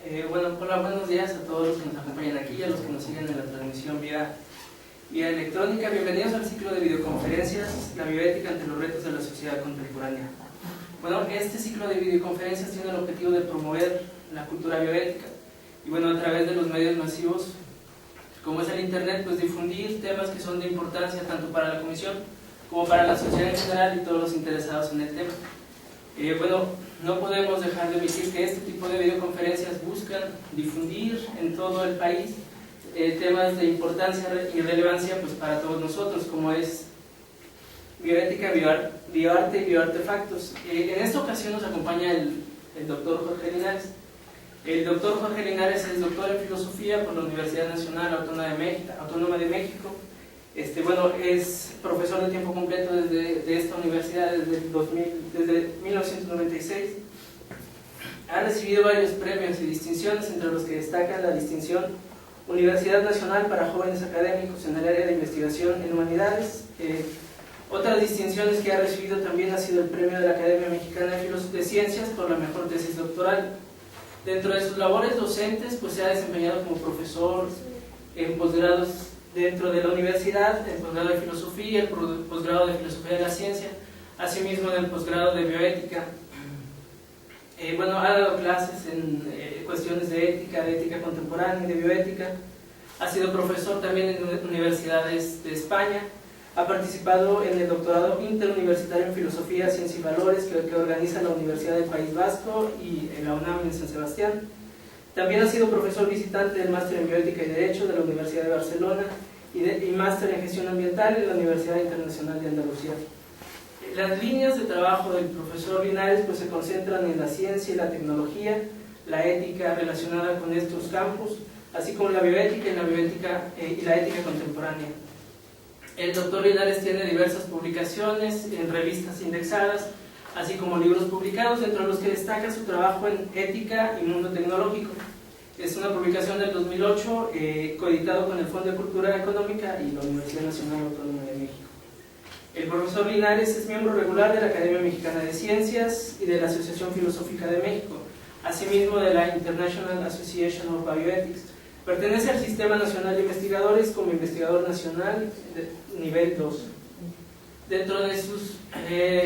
Bueno, hola, buenos días a todos los que nos acompañan aquí y a los que nos siguen en la transmisión vía electrónica. Bienvenidos al ciclo de videoconferencias, la bioética ante los retos de la sociedad contemporánea. Bueno, este ciclo de videoconferencias tiene el objetivo de promover la cultura bioética y bueno, a través de los medios masivos como es el internet, pues difundir temas que son de importancia tanto para la comisión como para la sociedad en general y todos los interesados en el tema. Bueno, no podemos dejar de omitir que este tipo de videoconferencias buscan difundir en todo el país temas de importancia y relevancia pues, para todos nosotros, como es bioética, bioarte y bioartefactos. En esta ocasión nos acompaña el doctor Jorge Linares. El doctor Jorge Linares es doctor en filosofía por la Universidad Nacional Autónoma de México. Bueno, es profesor de tiempo completo de esta universidad desde 1996. Ha recibido varios premios y distinciones, entre los que destaca la distinción Universidad Nacional para Jóvenes Académicos en el área de investigación en humanidades. Otras distinciones que ha recibido también ha sido el premio de la Academia Mexicana de Ciencias por la mejor tesis doctoral. Dentro de sus labores docentes, pues se ha desempeñado como profesor en posgrados dentro de la universidad, el posgrado de filosofía, el posgrado de filosofía de la ciencia, asimismo en el posgrado de bioética. Bueno, ha dado clases en cuestiones de ética contemporánea y de bioética. Ha sido profesor también en universidades de España. Ha participado en el doctorado interuniversitario en filosofía, ciencia y valores que organiza la Universidad del País Vasco y la UNAM en San Sebastián. También ha sido profesor visitante del máster en bioética y derecho de la Universidad de Barcelona y máster en gestión ambiental en la Universidad Internacional de Andalucía. Las líneas de trabajo del profesor Linares pues, se concentran en la ciencia y la tecnología, la ética relacionada con estos campos, así como la bioética y la ética contemporánea. El doctor Linares tiene diversas publicaciones en revistas indexadas, así como libros publicados, entre los que destaca su trabajo en ética y mundo tecnológico. Es una publicación del 2008, coeditado con el Fondo de Cultura Económica y la Universidad Nacional Autónoma de México. El profesor Linares es miembro regular de la Academia Mexicana de Ciencias y de la Asociación Filosófica de México, asimismo de la International Association of Bioethics. Pertenece al Sistema Nacional de Investigadores como investigador nacional de nivel 2. Dentro de sus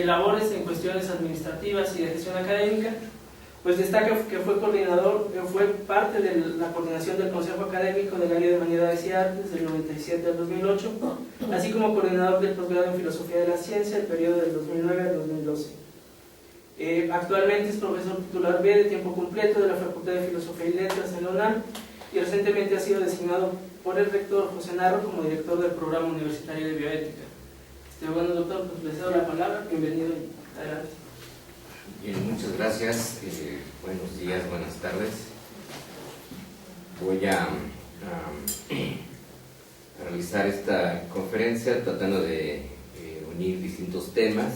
labores en cuestiones administrativas y de gestión académica, pues destaca que fue parte de la coordinación del Consejo Académico del área de Humanidades y Artes del 97 al 2008, así como coordinador del posgrado en Filosofía de la Ciencia el periodo del 2009 al 2012. Actualmente es profesor titular B de tiempo completo de la Facultad de Filosofía y Letras en la UNAM y recientemente ha sido designado por el rector José Narro como director del Programa Universitario de Bioética. Bueno, doctor, pues le cedo la palabra. Bienvenido y adelante. Bien, muchas gracias. Buenos días, buenas tardes. Voy a realizar esta conferencia tratando de unir distintos temas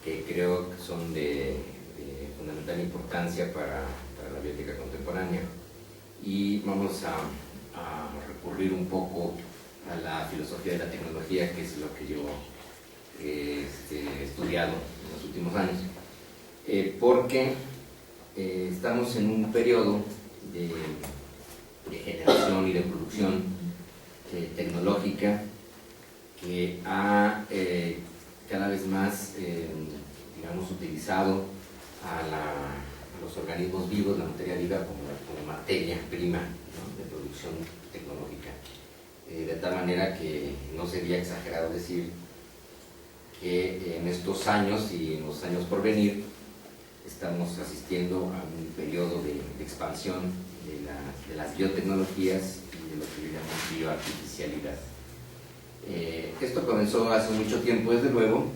que creo que son de fundamental importancia para la bioética contemporánea. Y vamos a recurrir un poco a la filosofía de la tecnología, que es lo que yo he estudiado en los últimos años, porque estamos en un periodo de generación y de producción tecnológica que ha cada vez más utilizado a los organismos vivos, la materia viva, como materia prima, ¿no?, de producción tecnológica, de tal manera que no sería exagerado decir que en estos años y en los años por venir estamos asistiendo a un periodo de expansión de las biotecnologías y de lo que llamamos bioartificialidad. Esto comenzó hace mucho tiempo, desde luego,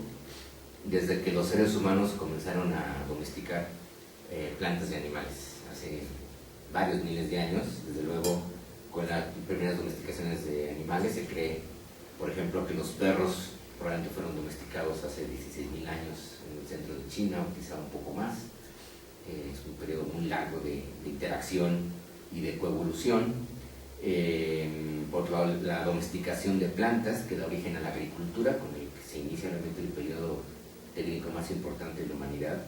desde que los seres humanos comenzaron a domesticar plantas y animales. Hace varios miles de años, desde luego, con las primeras domesticaciones de animales se cree, por ejemplo, que los perros probablemente fueron domesticados hace 16.000 añs en el centro de China, o quizá un poco más. Es un periodo muy largo de interacción y de coevolución. Por otro lado, la domesticación de plantas, que da origen a la agricultura, con el que se inicia realmente el periodo técnico más importante de la humanidad.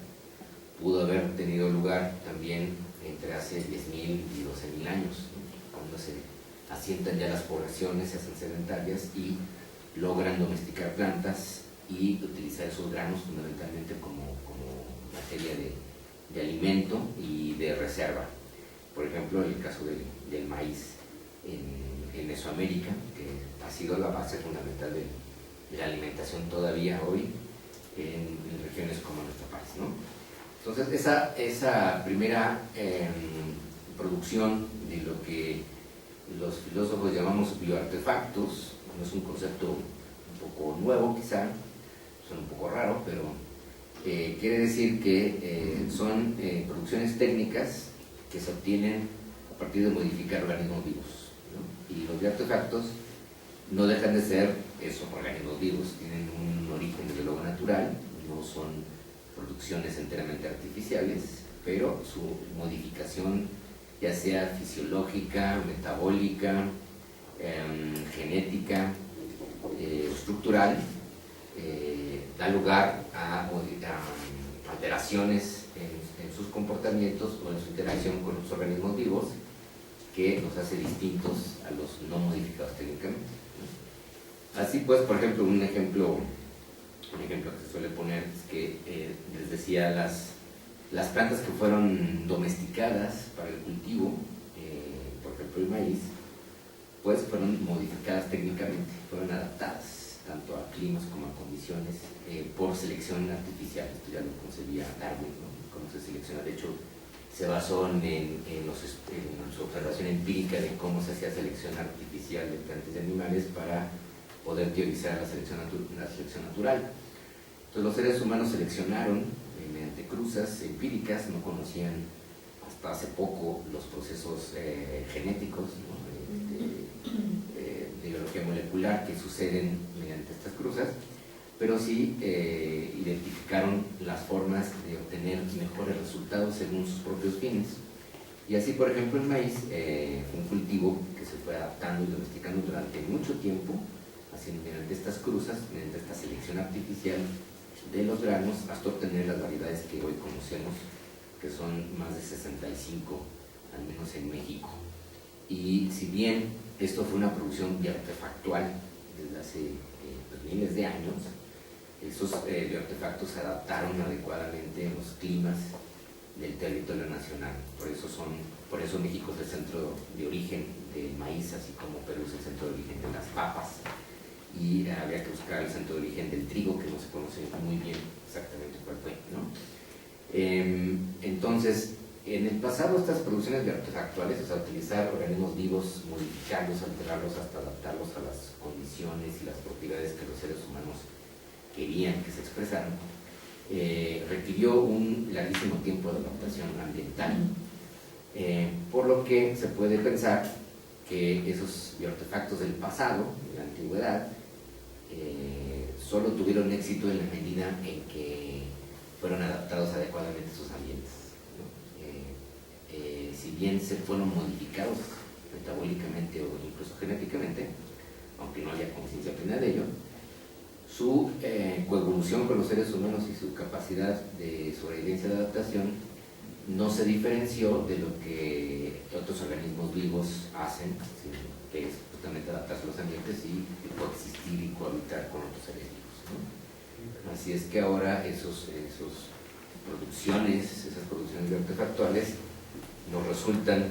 pudo haber tenido lugar también entre hace 10.000 y 12.000 años, ¿no? Cuando se asientan ya las poblaciones, se hacen sedentarias y logran domesticar plantas y utilizar esos granos fundamentalmente como materia de alimento y de reserva. Por ejemplo, el caso del maíz en Mesoamérica, que ha sido la base fundamental de la alimentación todavía hoy en regiones como nuestro país, ¿no? Entonces, esa primera producción de lo que los filósofos llamamos bioartefactos, no es un concepto un poco nuevo quizá, suena un poco raro, pero quiere decir que son producciones técnicas que se obtienen a partir de modificar organismos vivos, ¿no? Y los bioartefactos no dejan de ser esos organismos vivos, tienen un origen desde luego natural, no son producciones enteramente artificiales, pero su modificación, ya sea fisiológica, metabólica, genética, estructural, da lugar a alteraciones en sus comportamientos o en su interacción con los organismos vivos que nos hace distintos a los no modificados técnicamente, ¿no? Así pues, por ejemplo, un ejemplo que se suele poner es que, les decía, las plantas que fueron domesticadas para el cultivo, por ejemplo el maíz, pues fueron modificadas técnicamente, fueron adaptadas tanto a climas como a condiciones por selección artificial. Esto ya lo concebía Darwin, ¿no? Cómo se selecciona. De hecho, se basó en su observación empírica de cómo se hacía selección artificial de plantas y animales para poder teorizar la selección natural. Entonces los seres humanos seleccionaron mediante cruzas empíricas, no conocían hasta hace poco los procesos genéticos, ¿no? De biología molecular que suceden mediante estas cruzas, pero sí identificaron las formas de obtener mejores resultados según sus propios fines. Y así, por ejemplo, el maíz fue un cultivo que se fue adaptando y domesticando durante mucho tiempo, haciendo mediante estas cruzas, mediante esta selección artificial de los granos, hasta obtener las variedades que hoy conocemos, que son más de 65, al menos en México. Y si bien esto fue una producción bioartefactual desde hace miles de años, esos bioartefactos se adaptaron adecuadamente a los climas del territorio nacional. Por eso México es el centro de origen del maíz, así como Perú es el centro de origen de las papas. Y habría que buscar el centro de origen del trigo, que no se conoce muy bien exactamente cuál fue, ¿no? Entonces, en el pasado estas producciones bioartefactuales, o sea, utilizar organismos vivos, modificarlos, alterarlos hasta adaptarlos a las condiciones y las propiedades que los seres humanos querían que se expresaran, requirió un larguísimo tiempo de adaptación ambiental, por lo que se puede pensar que esos bioartefactos del pasado, de la antigüedad, solo tuvieron éxito en la medida en que fueron adaptados adecuadamente a sus ambientes, ¿no? Si bien se fueron modificados metabólicamente o incluso genéticamente, aunque no haya conciencia plena de ello, su coevolución con los seres humanos y su capacidad de sobrevivencia y de adaptación no se diferenció de lo que otros organismos vivos hacen, que es justamente adaptarse a los ambientes y coexistir y cohabitar con otros seres vivos, ¿no? Así es que ahora esas producciones bioartefactuales nos resultan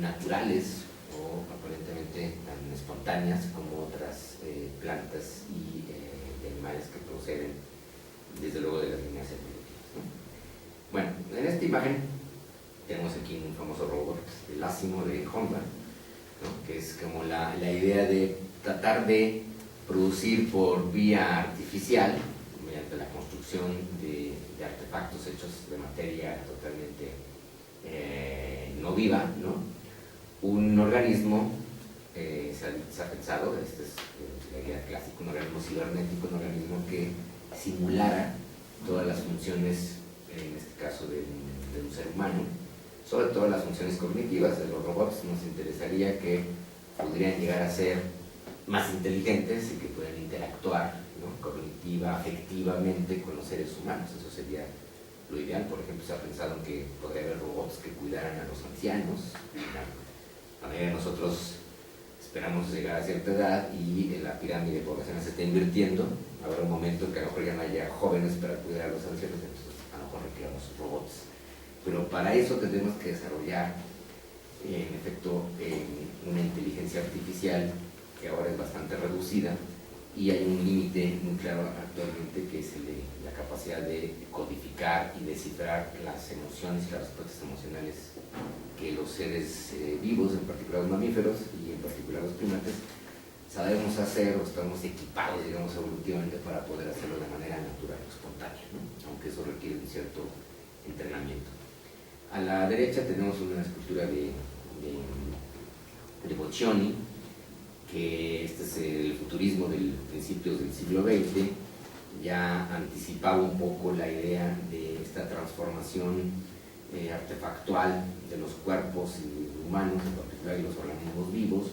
naturales o aparentemente tan espontáneas como otras plantas y animales que proceden desde luego de las líneas evolutivas, ¿no? Bueno, en esta imagen tenemos aquí un famoso robot, el Asimo de Honda, ¿no? Que es como la idea de tratar de producir por vía artificial, mediante la construcción de artefactos hechos de materia totalmente no viva, ¿no? Un organismo, se ha pensado, esta es la idea clásica, un organismo cibernético, un organismo que simulara todas las funciones, en este caso de un ser humano, sobre todo las funciones cognitivas de los robots. Nos interesaría que pudieran llegar a ser más inteligentes y que pudieran interactuar, ¿no? Cognitiva, afectivamente con los seres humanos. Eso sería lo ideal. Por ejemplo, se ha pensado en que podría haber robots que cuidaran a los ancianos. A medida que nosotros esperamos llegar a cierta edad y la pirámide poblacional se está invirtiendo, habrá un momento en que a lo mejor ya no haya jóvenes para cuidar a los ancianos, entonces a lo mejor requerimos robots. Pero para eso tendremos que desarrollar, en efecto, una inteligencia artificial que ahora es bastante reducida, y hay un límite muy claro actualmente, que es la capacidad de codificar y descifrar las emociones y las respuestas emocionales que los seres vivos, en particular los mamíferos y en particular los primates, sabemos hacer, o estamos equipados, digamos, evolutivamente para poder hacerlo de manera natural o espontánea, ¿no? Aunque eso requiere un cierto entrenamiento. A la derecha tenemos una escultura de Boccioni, que este es el futurismo del principios del siglo XX, ya anticipaba un poco la idea de esta transformación artefactual de los cuerpos humanos, en particular de los organismos vivos,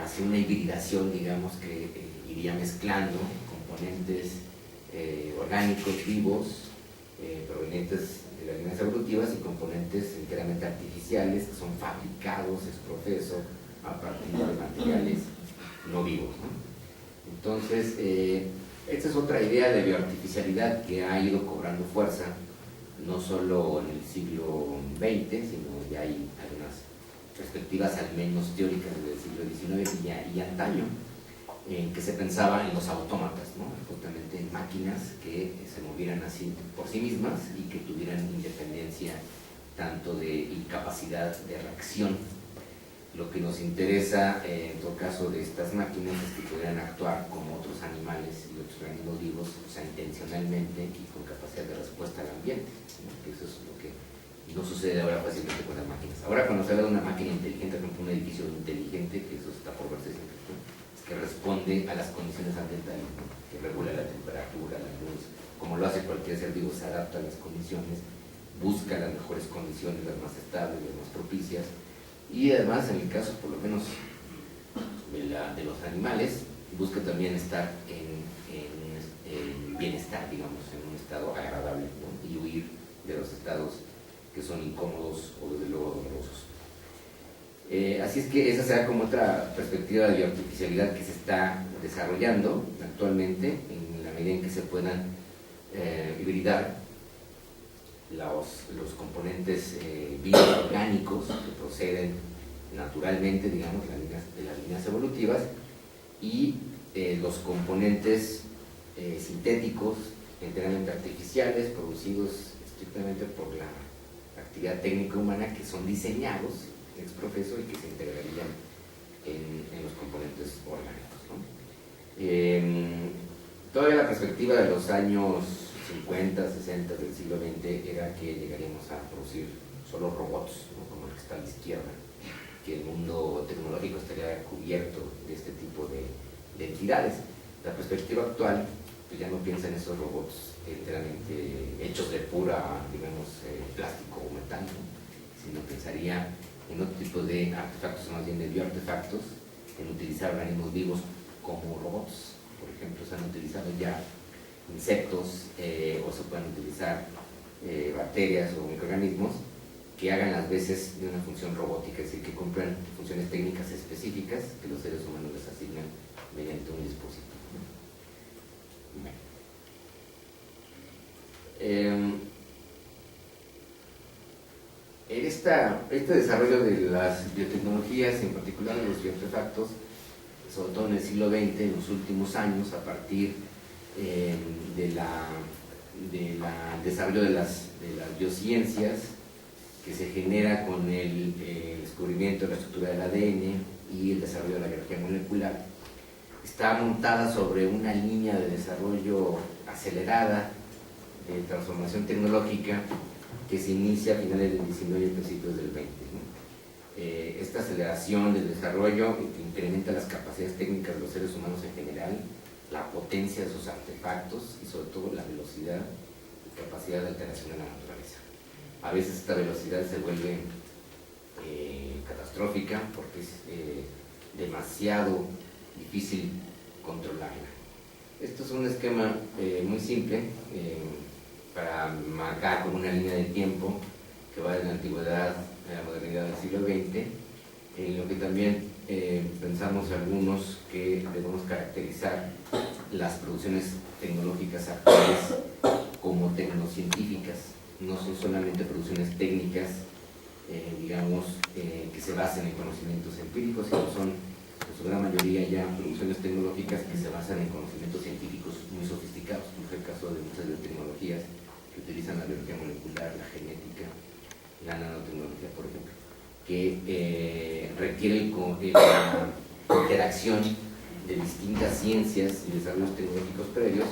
hacia una hibridación, digamos, que iría mezclando componentes orgánicos vivos provenientes de las líneas evolutivas y componentes enteramente artificiales que son fabricados ex professo a partir de materiales no vivos, ¿no? Entonces, esta es otra idea de bioartificialidad que ha ido cobrando fuerza, no solo en el siglo XX, sino ya hay algunas perspectivas al menos teóricas del siglo XIX y antaño, en que se pensaba en los autómatas, ¿no? Justamente en máquinas que se movieran así por sí mismas y que tuvieran independencia tanto y capacidad de reacción. Lo que nos interesa en todo caso de estas máquinas es que pudieran actuar como otros animales y otros organismos vivos, o sea, intencionalmente y con capacidad de respuesta al ambiente, ¿no? Que eso es lo que no sucede ahora fácilmente con las máquinas. Ahora, cuando se habla de una máquina inteligente, por ejemplo, un edificio inteligente, que eso está por verse siempre, ¿no? Es que responde a las condiciones ambientales, ¿no? Que regula la temperatura, la luz, como lo hace cualquier ser vivo, se adapta a las condiciones, busca las mejores condiciones, las más estables, las más propicias. Y además, en el caso por lo menos de los animales, busca también estar en bienestar, digamos, en un estado agradable, ¿no? Y huir de los estados que son incómodos o desde luego dolorosos. Así es que esa será como otra perspectiva de bioartificialidad que se está desarrollando actualmente, en la medida en que se puedan hibridar los componentes bioorgánicos que proceden naturalmente, digamos, de las líneas evolutivas, y los componentes sintéticos, enteramente artificiales, producidos estrictamente por la actividad técnica humana, que son diseñados ex professo y que se integrarían en los componentes orgánicos, ¿no? Todavía la perspectiva de los años 50, 60 del siglo XX era que llegaríamos a producir solo robots, ¿no? Como el que está a la izquierda, que el mundo tecnológico estaría cubierto de este tipo de entidades. La perspectiva actual pues ya no piensa en esos robots enteramente hechos de pura, digamos, plástico o metal, ¿no? Sino pensaría en otro tipo de artefactos, más bien de bioartefactos, en utilizar organismos vivos como robots. Por ejemplo, se han utilizado ya insectos o se pueden utilizar bacterias o microorganismos que hagan las veces de una función robótica, es decir, que cumplan funciones técnicas específicas que los seres humanos les asignan mediante un dispositivo. Este desarrollo de las biotecnologías, en particular de los bioartefactos, sobre todo en el siglo XX, en los últimos años, a partir del desarrollo de las biociencias, que se genera con el descubrimiento de la estructura del ADN y el desarrollo de la biología molecular, está montada sobre una línea de desarrollo acelerada de transformación tecnológica que se inicia a finales del XIX y principios del XX, ¿no? Esta aceleración del desarrollo incrementa las capacidades técnicas de los seres humanos en general, la potencia de sus artefactos y sobre todo la velocidad y capacidad de alteración de la naturaleza. A veces esta velocidad se vuelve catastrófica porque es demasiado difícil controlarla. Esto es un esquema muy simple para marcar como una línea de tiempo que va de la antigüedad a la modernidad del siglo XX, en lo que también pensamos algunos que debemos caracterizar las producciones tecnológicas actuales como tecnocientíficas. No son solamente producciones técnicas, digamos, que se basan en conocimientos empíricos, sino son, en su gran mayoría, ya producciones tecnológicas que se basan en conocimientos científicos muy sofisticados, como es el caso de muchas biotecnologías que utilizan la biología molecular, la genética, la nanotecnología, por ejemplo, que requieren la interacción de distintas ciencias y desarrollos tecnológicos previos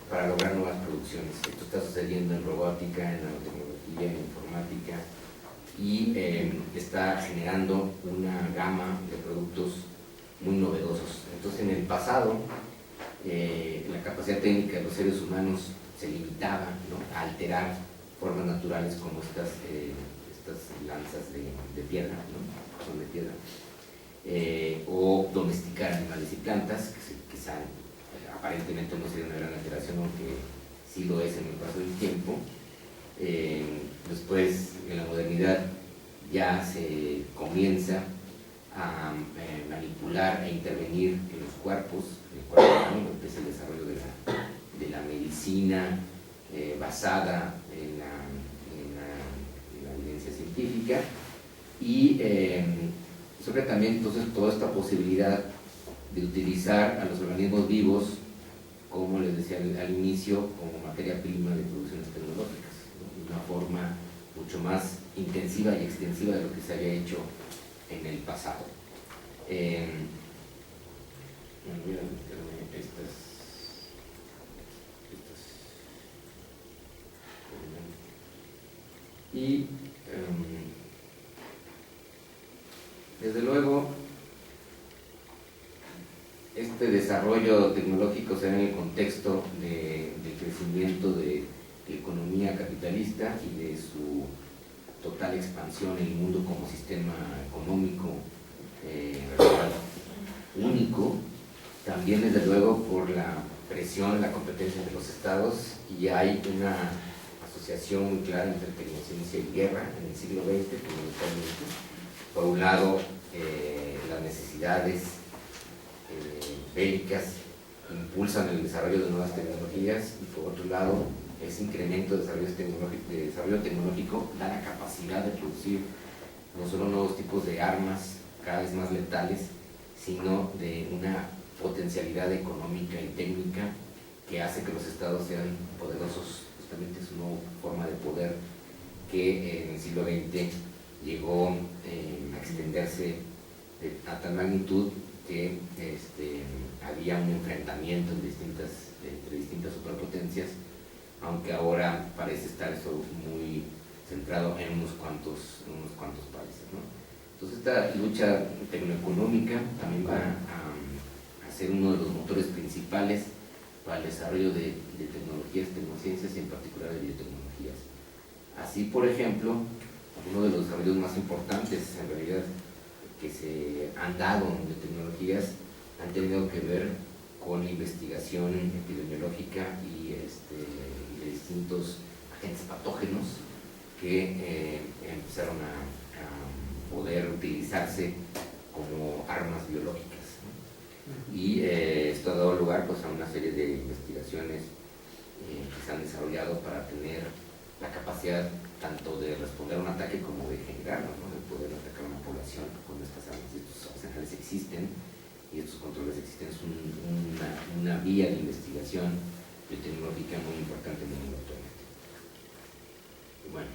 para lograr nuevas producciones. Esto está sucediendo en robótica, en nanotecnología, en informática, y está generando una gama de productos muy novedosos. Entonces, en el pasado, la capacidad técnica de los seres humanos se limitaba, ¿no?, a alterar formas naturales como estas lanzas de piedra, ¿no?, son de piedra, o domesticar animales y plantas, que quizá aparentemente no sería una gran alteración, aunque sí lo es en el paso del tiempo. Después, en la modernidad, ya se comienza a manipular e intervenir en los cuerpos, en el cuerpo humano, empieza el desarrollo de la medicina basada en la evidencia científica, y sobre también entonces toda esta posibilidad de utilizar a los organismos vivos, como les decía al inicio, como materia prima de producciones tecnológicas, ¿no?, de una forma mucho más intensiva y extensiva de lo que se había hecho en el pasado. Voy a meterme estas y desde luego este desarrollo tecnológico se da en el contexto del crecimiento de la economía capitalista y de su total expansión en el mundo como sistema económico único, también desde luego por la presión, la competencia de los estados, y hay una asociación muy clara entre tecnociencia y guerra en el siglo XX, fundamentalmente. Por un lado, las necesidades bélicas impulsan el desarrollo de nuevas tecnologías, y por otro lado, ese incremento de desarrollo tecnológico da la capacidad de producir no solo nuevos tipos de armas cada vez más letales, sino de una potencialidad económica y técnica que hace que los estados sean poderosos. Justamente es una nueva forma de poder que en el siglo XX llegó a extenderse a tal magnitud que había un enfrentamiento entre distintas superpotencias, aunque ahora parece estar eso muy centrado en unos cuantos países, ¿no? Entonces, esta lucha tecnoeconómica también va a ser uno de los motores principales para el desarrollo de tecnologías, tecnociencias y en particular de biotecnologías. Así, por ejemplo, uno de los desarrollos más importantes en realidad que se han dado de tecnologías han tenido que ver con la investigación epidemiológica y de distintos agentes patógenos que empezaron a poder utilizarse como armas biológicas, ¿no? Y esto ha dado lugar, pues, a una serie de investigaciones que se han desarrollado para tener la capacidad tanto de responder a un ataque como de generarlo, ¿no?, de poder atacar a una población con estas armas. Estos arsenales existen y estos controles existen. Es una vía de investigación biotecnológica muy importante en el mundo actualmente. Bueno,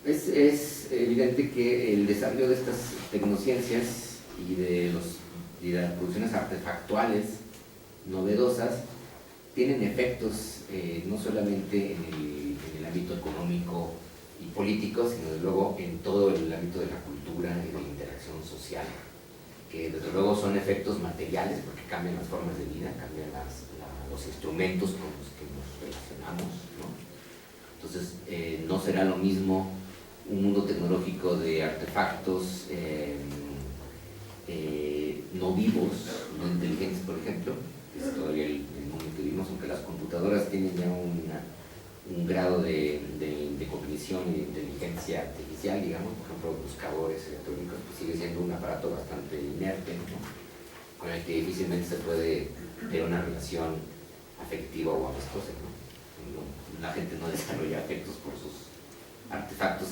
es evidente que el desarrollo de estas tecnociencias y de las producciones artefactuales novedosas tienen efectos no solamente en el ámbito económico y político, sino desde luego en todo el ámbito de la cultura y de la interacción social, que desde luego son efectos materiales porque cambian las formas de vida, cambian los instrumentos con los que nos relacionamos, ¿no? Entonces, no será lo mismo un mundo tecnológico de artefactos no vivos, no inteligentes, por ejemplo, un grado de cognición y de inteligencia artificial, digamos, por ejemplo, buscadores electrónicos, pues sigue siendo un aparato bastante inerte, ¿no? Con el que difícilmente se puede tener una relación afectiva o amistosa, ¿no? La gente no desarrolla afectos por sus artefactos,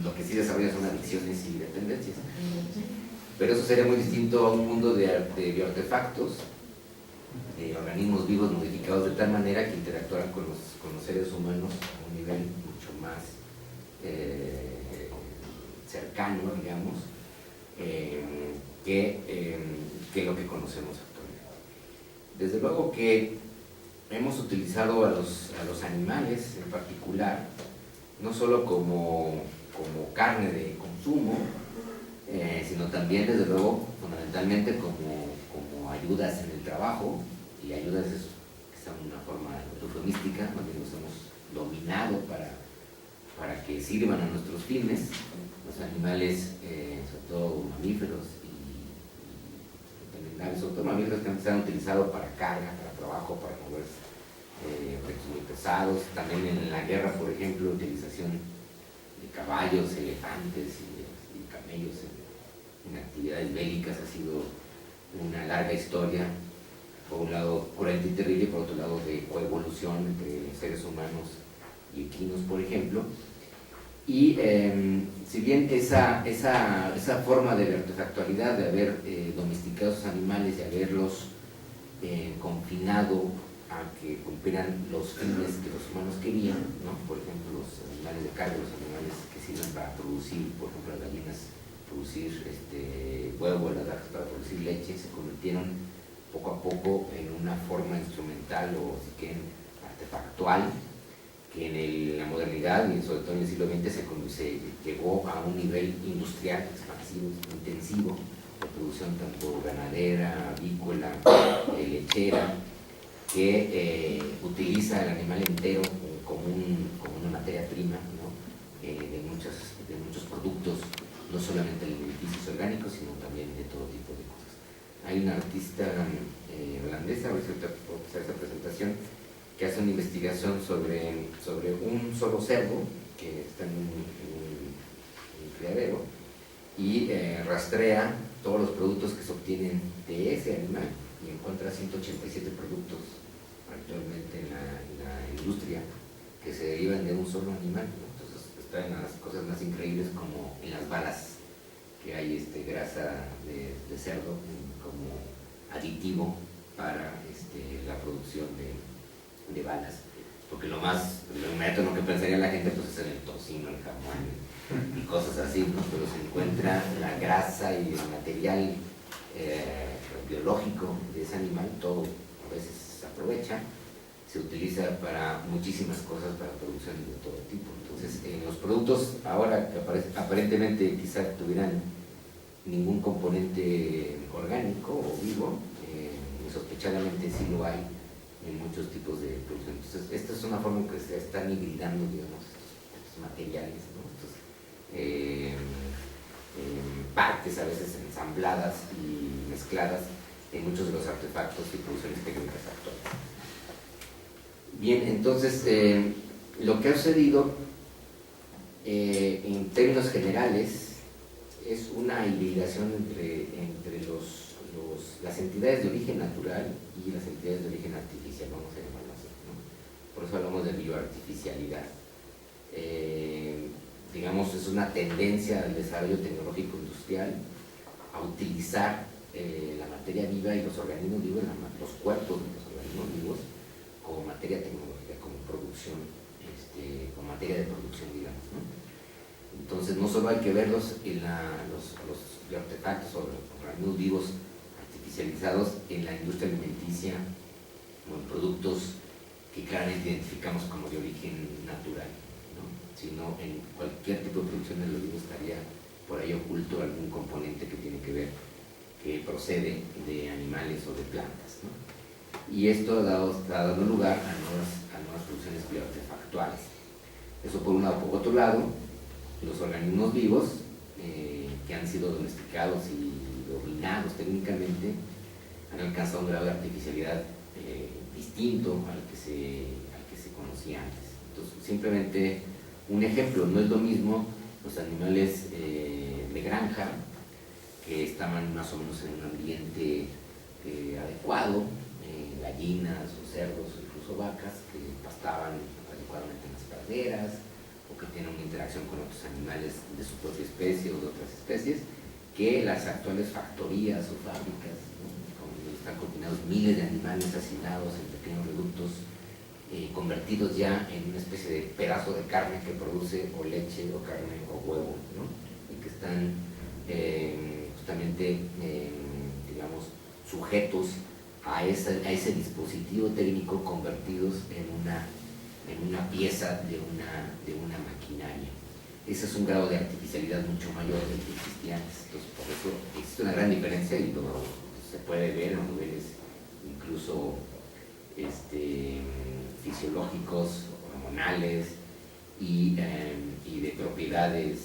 lo que sí desarrolla son adicciones y dependencias. Pero eso sería muy distinto a un mundo de bioartefactos, organismos vivos modificados de tal manera que interactuaran con los seres humanos a un nivel mucho más cercano, digamos, que lo que conocemos actualmente. Desde luego que hemos utilizado a los animales en particular, no solo como carne de consumo, sino también, desde luego, fundamentalmente como ayudas en el trabajo, y ayudas es quizá una forma eufemística, más bien los hemos dominado para que sirvan a nuestros fines. Los animales, sobre todo mamíferos y también aves, sobre todo mamíferos que se han utilizado para carga, para trabajo, para mover objetos muy pesados. También en la guerra, por ejemplo, utilización de caballos, elefantes y camellos en actividades bélicas ha sido una larga historia, por un lado cruenta y terrible, por otro lado de coevolución entre seres humanos y equinos, por ejemplo. Y si bien esa forma de artefactualidad, de haber domesticado esos animales y haberlos confinado a que cumplieran los fines que los humanos querían, ¿no? Por ejemplo, los animales de carga, los animales que sirven para producir, por ejemplo, las gallinas, producir huevos, las vacas para producir leche, se convirtieron poco a poco en una forma instrumental o si quieren artefactual, que en la modernidad y sobre todo en el siglo XX se llegó a un nivel industrial expansivo, intensivo, de producción tanto ganadera, avícola, lechera, que utiliza el animal entero como una materia prima, ¿no? de muchos productos, no solamente alimenticios orgánicos, sino también de todo tipo de cosas. Hay una artista holandesa, voy a hacer esa presentación, que hace una investigación sobre un solo cerdo que está en un criadero y rastrea todos los productos que se obtienen de ese animal y encuentra 187 productos actualmente en la industria que se derivan de un solo animal, ¿no? Entonces están las cosas más increíbles, como en las balas, que hay grasa de cerdo como aditivo para la producción de balas, porque lo inmediato en lo que pensaría la gente pues es en el tocino, el jamón y cosas así, ¿no? Pero se encuentra la grasa y el material biológico de ese animal, todo a veces se aprovecha, se utiliza para muchísimas cosas, para producción de todo tipo. Entonces, los productos ahora que aparentemente quizá tuvieran ningún componente orgánico o vivo, sospechadamente sí lo hay en muchos tipos de producción. Entonces, esta es una forma en que se están hibridando, digamos, estos materiales, ¿no? Partes a veces ensambladas y mezcladas en muchos de los artefactos y producciones técnicas actuales. Bien, entonces, lo que ha sucedido en términos generales es una hibridación entre las entidades de origen natural y las entidades de origen artificial, vamos a llamarlo así, ¿no? Por eso hablamos de bioartificialidad. Digamos, es una tendencia al desarrollo tecnológico industrial a utilizar la materia viva y los organismos vivos, los cuerpos de los organismos vivos, como materia tecnológica, como producción, como materia de producción, digamos, ¿no? Entonces, no solo hay que verlos en los artefactos o los organismos vivos artificializados en la industria alimenticia o en productos que claramente identificamos como de origen natural, ¿no? Sino en cualquier tipo de producción de los vivos estaría por ahí oculto algún componente que tiene que ver, que procede de animales o de plantas, ¿no? Y esto ha dado lugar a nuevas producciones bioartefactuales. Eso por un lado. Por otro lado, los organismos vivos que han sido domesticados y dominados técnicamente han alcanzado un grado de artificialidad distinto al que se conocía antes. Entonces, simplemente un ejemplo, no es lo mismo los animales de granja, que estaban más o menos en un ambiente adecuado, gallinas o cerdos o incluso vacas que pastaban adecuadamente en las praderas o que tienen una interacción con otros animales de su propia especie o de otras especies, que las actuales factorías o fábricas, ¿no? Donde están confinados miles de animales hacinados en pequeños reductos, convertidos ya en una especie de pedazo de carne que produce o leche o carne o huevo, ¿no? Y que están justamente, digamos, sujetos a ese dispositivo térmico, convertidos en una pieza de una maquinaria. Ese es un grado de artificialidad mucho mayor del que existía antes. Entonces, por eso existe una gran diferencia y se puede ver en niveles incluso fisiológicos, hormonales y de propiedades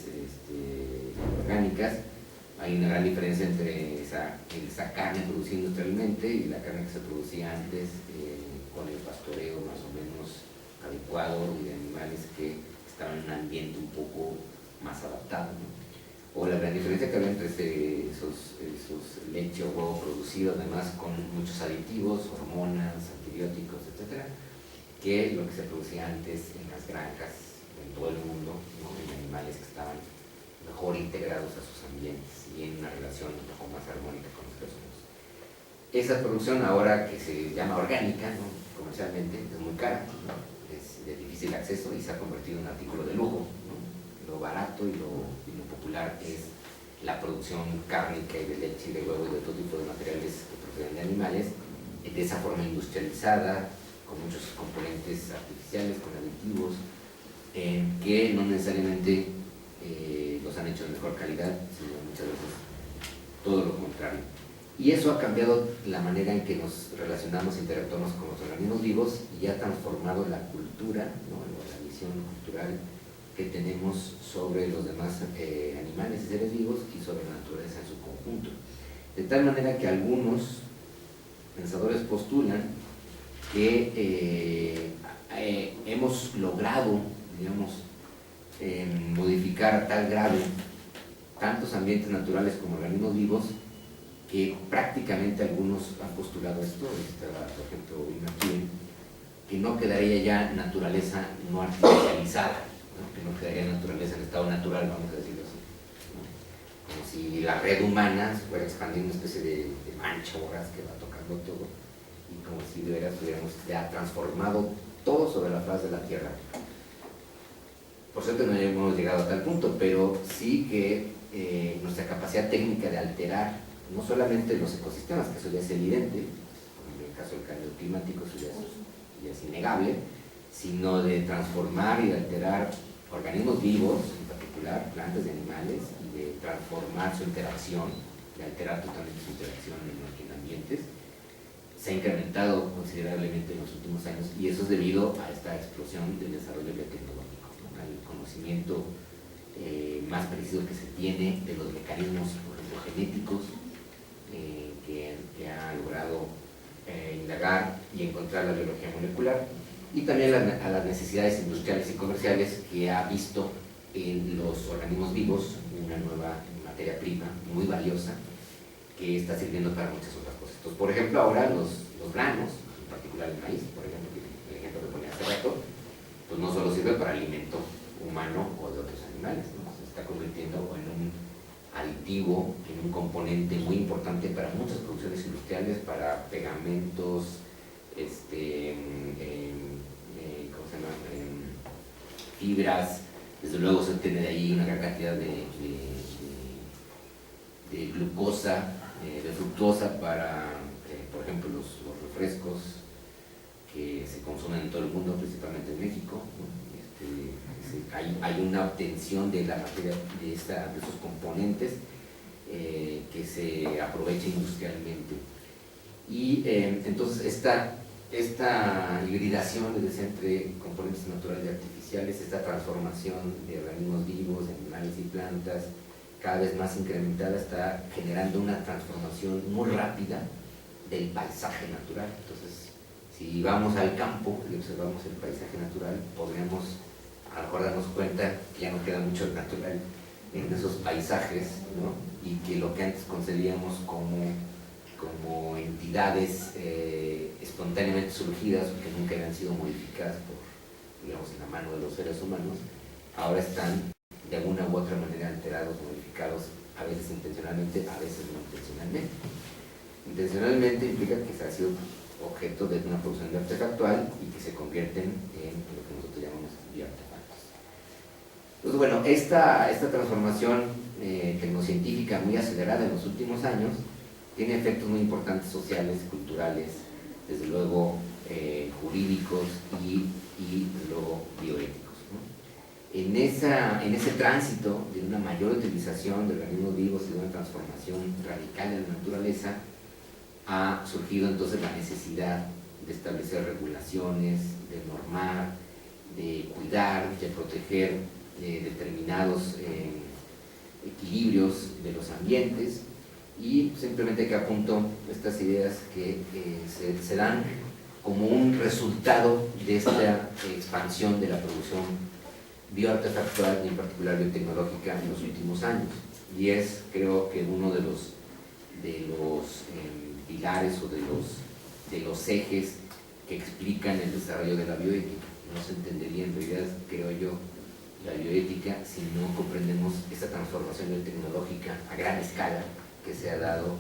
orgánicas. Hay una gran diferencia entre esa carne producida industrialmente y la carne que se producía antes con el pastoreo más o menos adecuado y de animales que estaban en un ambiente un poco más adaptado, ¿no? O la gran diferencia que había entre esos leche o huevo producido además con muchos aditivos, hormonas, antibióticos, etcétera, que lo que se producía antes en las granjas en todo el mundo, ¿no? En animales que estaban mejor integrados a sus ambientes y en una relación un poco más armónica con los seres humanos. Esa producción ahora que se llama orgánica, ¿no? Comercialmente es muy cara, ¿no? Es de difícil acceso y se ha convertido en un artículo de lujo, ¿no? Lo barato y lo popular es la producción cárnica y de leche y de huevo y de todo tipo de materiales que proceden de animales, de esa forma industrializada, con muchos componentes artificiales, con aditivos, que no necesariamente los han hecho de mejor calidad, sino muchas veces todo lo contrario. Y eso ha cambiado la manera en que nos relacionamos e interactuamos con los organismos vivos y ha transformado la cultura, ¿no? La visión cultural que tenemos sobre los demás animales y seres vivos y sobre la naturaleza en su conjunto. De tal manera que algunos pensadores postulan que hemos logrado, digamos, modificar a tal grado tantos ambientes naturales como organismos vivos que prácticamente algunos han postulado esto, por ejemplo, Immaquien, que no quedaría ya naturaleza no artificializada, ¿no? Que no quedaría naturaleza en estado natural, vamos a decirlo así, ¿no? Como si la red humana se fuera expandiendo una especie de mancha borras que va tocando todo, y como si de veras hubiéramos ya transformado todo sobre la faz de la Tierra. Por suerte no hemos llegado a tal punto, pero sí que nuestra capacidad técnica de alterar no solamente los ecosistemas, que eso ya es evidente, en el caso del cambio climático eso ya es innegable, sino de transformar y de alterar organismos vivos, en particular plantas y animales, y de transformar su interacción, de alterar totalmente su interacción en ambientes, se ha incrementado considerablemente en los últimos años, y eso es debido a esta explosión del desarrollo biotecnológico, ¿no? Al conocimiento más preciso que se tiene de los mecanismos, por ejemplo, genéticos, que ha logrado indagar y encontrar la biología molecular, y también a las necesidades industriales y comerciales que ha visto en los organismos vivos una nueva materia prima muy valiosa que está sirviendo para muchas otras cosas. Entonces, por ejemplo, ahora los granos, en particular el maíz, por ejemplo, el ejemplo que ponía hace rato, pues no solo sirve para alimento humano o de otros animales, ¿no? Se está convirtiendo en un aditivo, en un componente muy importante para muchas producciones industriales, para pegamentos, ¿cómo se llama? Fibras. Desde luego se obtiene de ahí una gran cantidad de glucosa, de fructosa para, por ejemplo, los refrescos que se consumen en todo el mundo, principalmente en México, ¿no? Hay una obtención de la materia, de esos componentes que se aprovecha industrialmente. Y entonces esta hibridación, es decir, entre componentes naturales y artificiales, esta transformación de organismos vivos, de animales y plantas, cada vez más incrementada, está generando una transformación muy rápida del paisaje natural. Entonces Si vamos al campo y observamos el paisaje natural, podríamos a lo mejor darnos cuenta que ya no queda mucho natural en esos paisajes, ¿no? Y que lo que antes concebíamos como entidades espontáneamente surgidas, que nunca habían sido modificadas por, digamos, en la mano de los seres humanos, ahora están de alguna u otra manera alterados, modificados, a veces intencionalmente, a veces no intencionalmente. Intencionalmente implica que se ha sido objeto de una producción de artefactual y que se convierten en lo que nosotros llamamos bioartefactos. Entonces, bueno, esta transformación tecnocientífica muy acelerada en los últimos años tiene efectos muy importantes sociales, culturales, desde luego jurídicos y desde luego bioéticos, ¿no? En ese tránsito de una mayor utilización de organismos vivos y de una transformación radical de la naturaleza, ha surgido entonces la necesidad de establecer regulaciones, de normar, de cuidar, de proteger determinados equilibrios de los ambientes, y simplemente que apunto estas ideas que se dan como un resultado de esta expansión de la producción bioartefactual y en particular biotecnológica en los últimos años, y es, creo que uno de los pilares o de los ejes que explican el desarrollo de la bioética. No se entendería en realidad, creo yo, la bioética si no comprendemos esta transformación biotecnológica a gran escala que se ha dado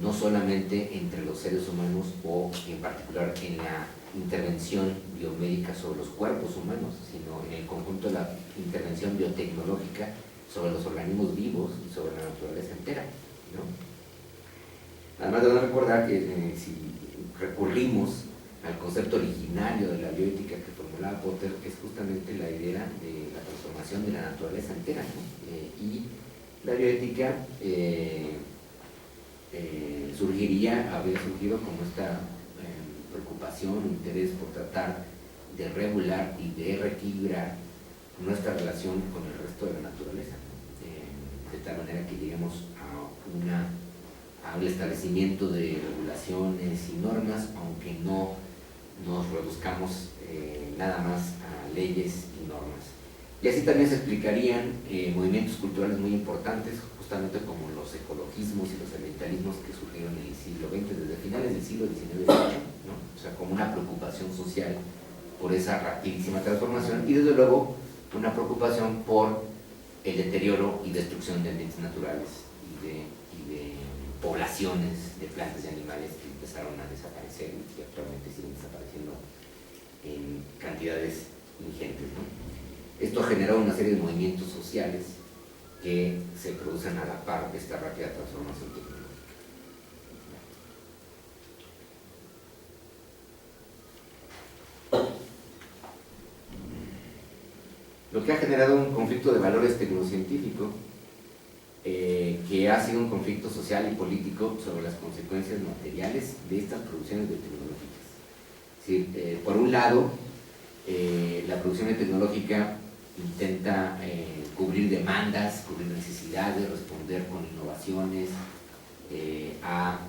no solamente entre los seres humanos o en particular en la intervención biomédica sobre los cuerpos humanos, sino en el conjunto de la intervención biotecnológica sobre los organismos vivos y sobre la naturaleza entera, ¿no? Además, debemos recordar que si recurrimos al concepto originario de la bioética que formulaba Potter, es justamente la idea de la transformación de la naturaleza entera, ¿no? Y la bioética habría surgido como esta preocupación, interés por tratar de regular y de reequilibrar nuestra relación con el resto de la naturaleza, ¿no? De tal manera que lleguemos al establecimiento de regulaciones y normas, aunque no nos reduzcamos nada más a leyes y normas. Y así también se explicarían movimientos culturales muy importantes, justamente como los ecologismos y los ambientalismos que surgieron en el siglo XX, desde finales del siglo XIX, ¿no? O sea, como una preocupación social por esa rapidísima transformación y desde luego una preocupación por el deterioro y destrucción de ambientes naturales y de poblaciones de plantas y animales que empezaron a desaparecer y que actualmente siguen desapareciendo en cantidades ingentes, ¿no? Esto ha generado una serie de movimientos sociales que se producen a la par de esta rápida transformación tecnológica. Lo que ha generado un conflicto de valores tecnocientífico, que ha sido un conflicto social y político sobre las consecuencias materiales de estas producciones biotecnológicas. Es decir, por un lado, la producción biotecnológica intenta cubrir demandas, cubrir necesidades, responder con innovaciones a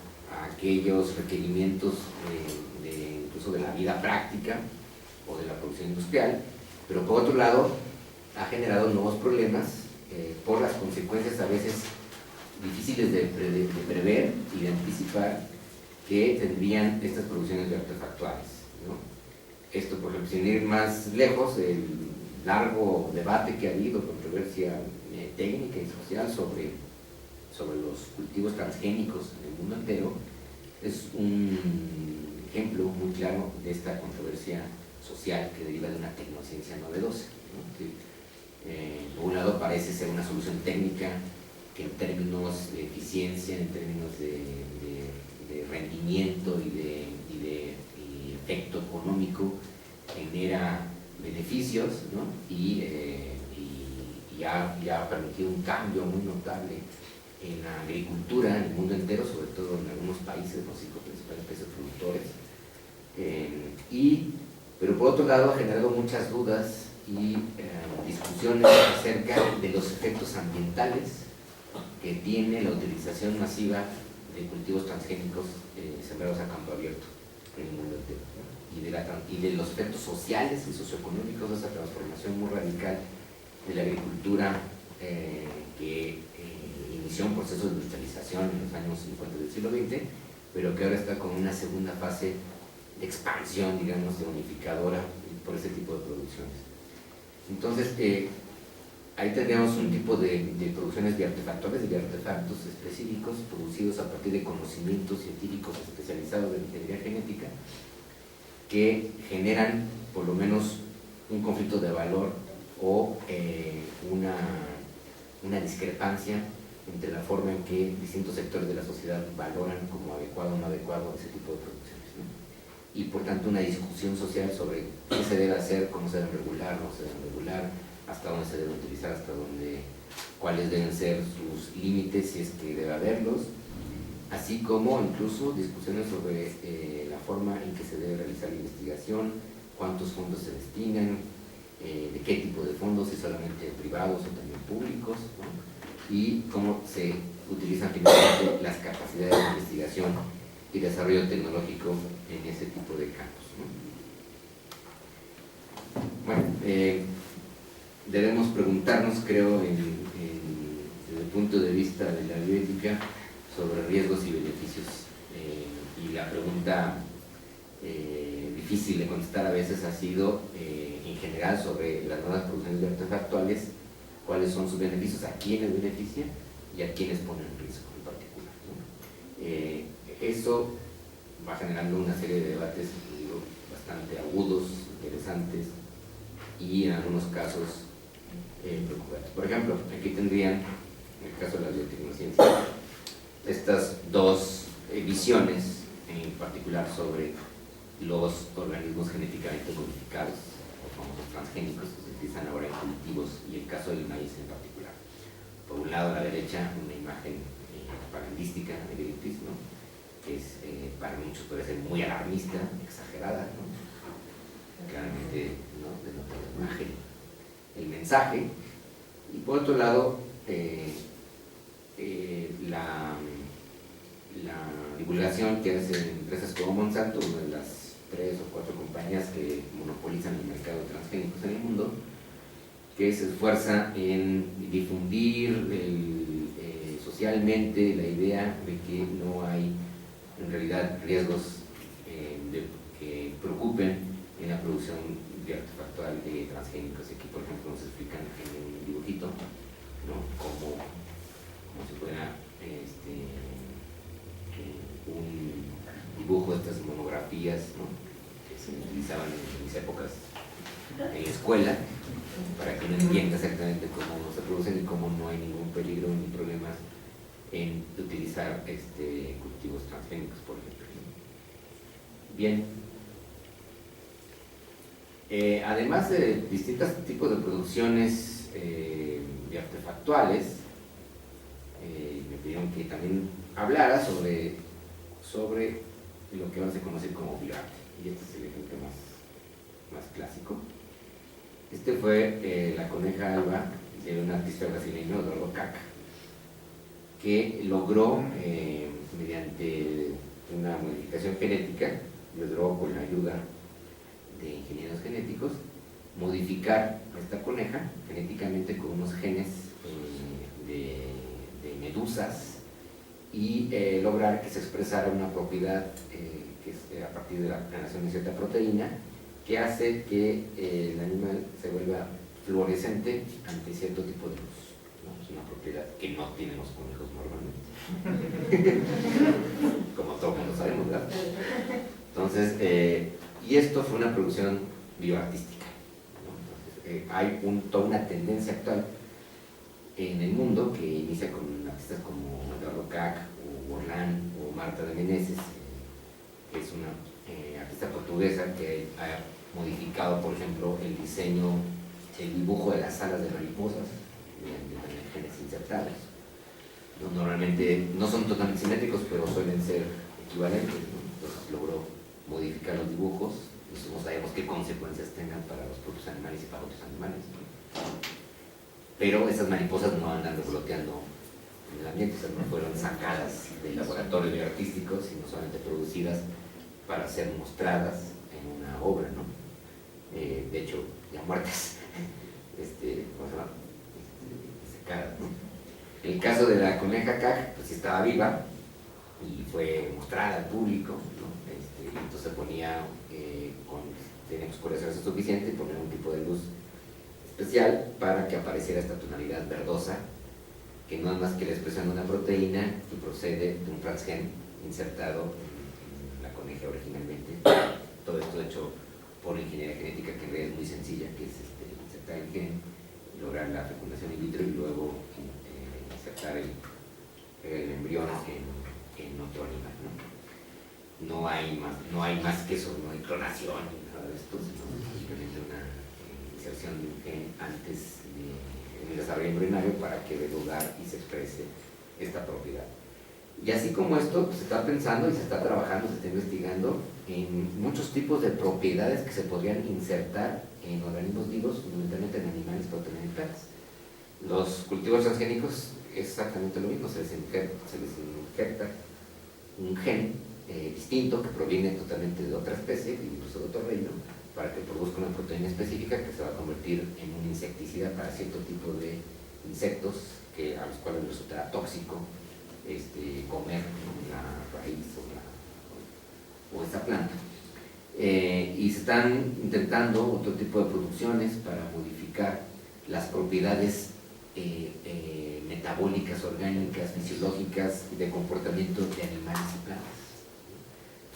aquellos requerimientos incluso de la vida práctica o de la producción industrial, pero por otro lado ha generado nuevos problemas por las consecuencias a veces difíciles de prever y de anticipar que tendrían estas producciones de artefactuales, ¿no? Esto, por ejemplo, sin ir más lejos, el largo debate que ha habido, controversia técnica y social sobre los cultivos transgénicos en el mundo entero, es un ejemplo muy claro de esta controversia social que deriva de una tecnociencia novedosa, ¿no? Que, por un lado parece ser una solución técnica que en términos de eficiencia, en términos de rendimiento y de efecto económico genera beneficios, ¿no? Y ha permitido un cambio muy notable en la agricultura en el mundo entero, sobre todo en algunos países, los 5 principales países productores, pero por otro lado ha generado muchas dudas y discusiones acerca de los efectos ambientales que tiene la utilización masiva de cultivos transgénicos sembrados a campo abierto en el mundo entero, ¿no? y de los efectos sociales y socioeconómicos de esa transformación muy radical de la agricultura que inició un proceso de industrialización en los años 50 del siglo XX, pero que ahora está con una segunda fase de expansión, digamos, de unificadora por ese tipo de producciones. Entonces, ahí tendríamos un tipo de producciones bioartefactuales, de artefactos específicos producidos a partir de conocimientos científicos especializados de ingeniería genética que generan por lo menos un conflicto de valor o una discrepancia entre la forma en que distintos sectores de la sociedad valoran como adecuado o no adecuado ese tipo de producciones, ¿no? Y por tanto una discusión social sobre qué se debe hacer, cómo se deben regular, no se deben regular, hasta dónde se deben utilizar, hasta dónde, cuáles deben ser sus límites, si es que debe haberlos, así como incluso discusiones sobre la forma en que se debe realizar la investigación, cuántos fondos se destinan, de qué tipo de fondos, si solamente privados o también públicos, ¿no? Y cómo se utilizan finalmente las capacidades de investigación y desarrollo tecnológico en ese tipo de campos, ¿no? Bueno, debemos preguntarnos, creo, desde el punto de vista de la bioética, sobre riesgos y beneficios. Y la pregunta difícil de contestar a veces ha sido, en general, sobre las nuevas producciones artefactuales, cuáles son sus beneficios, a quiénes benefician y a quiénes ponen en riesgo en particular, ¿no? Eso va generando una serie de debates, digo, bastante agudos, interesantes y en algunos casos preocupantes. Por ejemplo, aquí tendrían, en el caso de la biotecnología, estas dos visiones en particular sobre los organismos genéticamente modificados, los famosos transgénicos, que se utilizan ahora en cultivos, y el caso del maíz en particular. Por un lado, a la derecha, una imagen propagandística de Greenpeace, ¿no? Que es, para muchos puede ser muy alarmista, exagerada, ¿no? Claramente, ¿no?, denota la imagen, el mensaje, y por otro lado, la divulgación que hacen empresas como Monsanto, una de las 3 o 4 compañías que monopolizan el mercado de transgénicos en el mundo, que se esfuerza en difundir socialmente la idea de que no hay en realidad riesgos que preocupen en la producción de artefactual de transgénicos. Aquí, por ejemplo, nos explican en un dibujito, ¿no?, como si fuera un dibujo de estas monografías, ¿no?, que se utilizaban en mis épocas en la escuela, para que uno entienda exactamente cómo se producen y cómo no hay ningún peligro ni problemas en utilizar cultivos transgénicos, por ejemplo. Bien. Además de distintos tipos de producciones artefactuales, me pidieron que también hablara sobre lo que ahora se conoce como bioarte, y este es el ejemplo más clásico. Este fue la coneja alba de un artista brasileño, Eduardo Caca, que logró, mediante una modificación genética, logró, con la ayuda de ingenieros genéticos, modificar esta coneja genéticamente con unos genes de medusas y lograr que se expresara una propiedad que es a partir de la generación de cierta proteína, que hace que el animal se vuelva fluorescente ante cierto tipo de luz, ¿no? Es una propiedad que no tienen los conejos normalmente, como todos lo sabemos, ¿verdad? Entonces, y esto fue una producción bioartística, ¿no? Entonces, hay toda una tendencia actual en el mundo que inicia con artistas como Eduardo Cac, o Orlán, o Marta de Menezes, que es una artista portuguesa que ha modificado, por ejemplo, el diseño, el dibujo de las alas de mariposas mediante genes insertados. Normalmente no son totalmente simétricos, pero suelen ser equivalentes, ¿no? Entonces logró modificar los dibujos, no sabemos qué consecuencias tengan para los propios animales y para otros animales, ¿no? Pero esas mariposas no andan revoloteando en el ambiente, o sea, no fueron sacadas del laboratorio bioartístico, sino solamente producidas para ser mostradas en una obra, ¿no? De hecho, ya muertas, ¿cómo se llama? Secadas, ¿no? El caso de la coneja Cag, pues sí estaba viva y fue mostrada al público, ¿no? Y entonces ponía, tenía que oscurecerse suficiente y poner un tipo de luz especial para que apareciera esta tonalidad verdosa, que no es más que la expresión de una proteína que procede de un transgen insertado en la coneja originalmente. Todo esto hecho por ingeniería genética, que en realidad es muy sencilla, que es insertar el gen, lograr la fecundación in vitro y luego insertar el embrión en otro animal, ¿no? No hay más que eso, no hay clonación ni nada de esto, sino simplemente una inserción de un gen antes en el desarrollo embrionario para que dé lugar y se exprese esta propiedad. Y así como esto, pues, se está pensando y se está trabajando, se está investigando en muchos tipos de propiedades que se podrían insertar en organismos vivos, fundamentalmente en animales, pero también en plantas. Los cultivos transgénicos es exactamente lo mismo, se les injerta un gen distinto que proviene totalmente de otra especie, incluso de otro reino, para que produzca una proteína específica que se va a convertir en un insecticida para cierto tipo de insectos a los cuales resultará tóxico comer la raíz o esta planta. Y se están intentando otro tipo de producciones para modificar las propiedades metabólicas, orgánicas, fisiológicas de comportamiento de animales y plantas.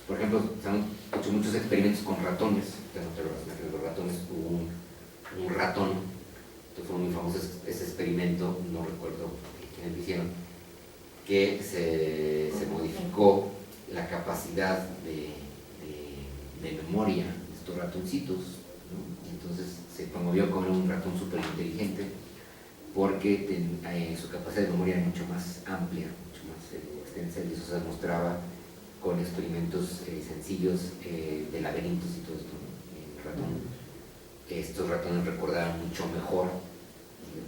Por ejemplo, se han hecho muchos experimentos con ratones. Los ratones, hubo un ratón, entonces fue muy famoso ese experimento, no recuerdo quiénes lo hicieron, que se modificó la capacidad de memoria de estos ratoncitos, ¿no? Entonces se promovió como un ratón súper inteligente porque su capacidad de memoria era mucho más amplia, mucho más extensa, y eso se demostraba con experimentos sencillos de laberintos y todo esto, ¿no? Estos ratones recordaban mucho mejor,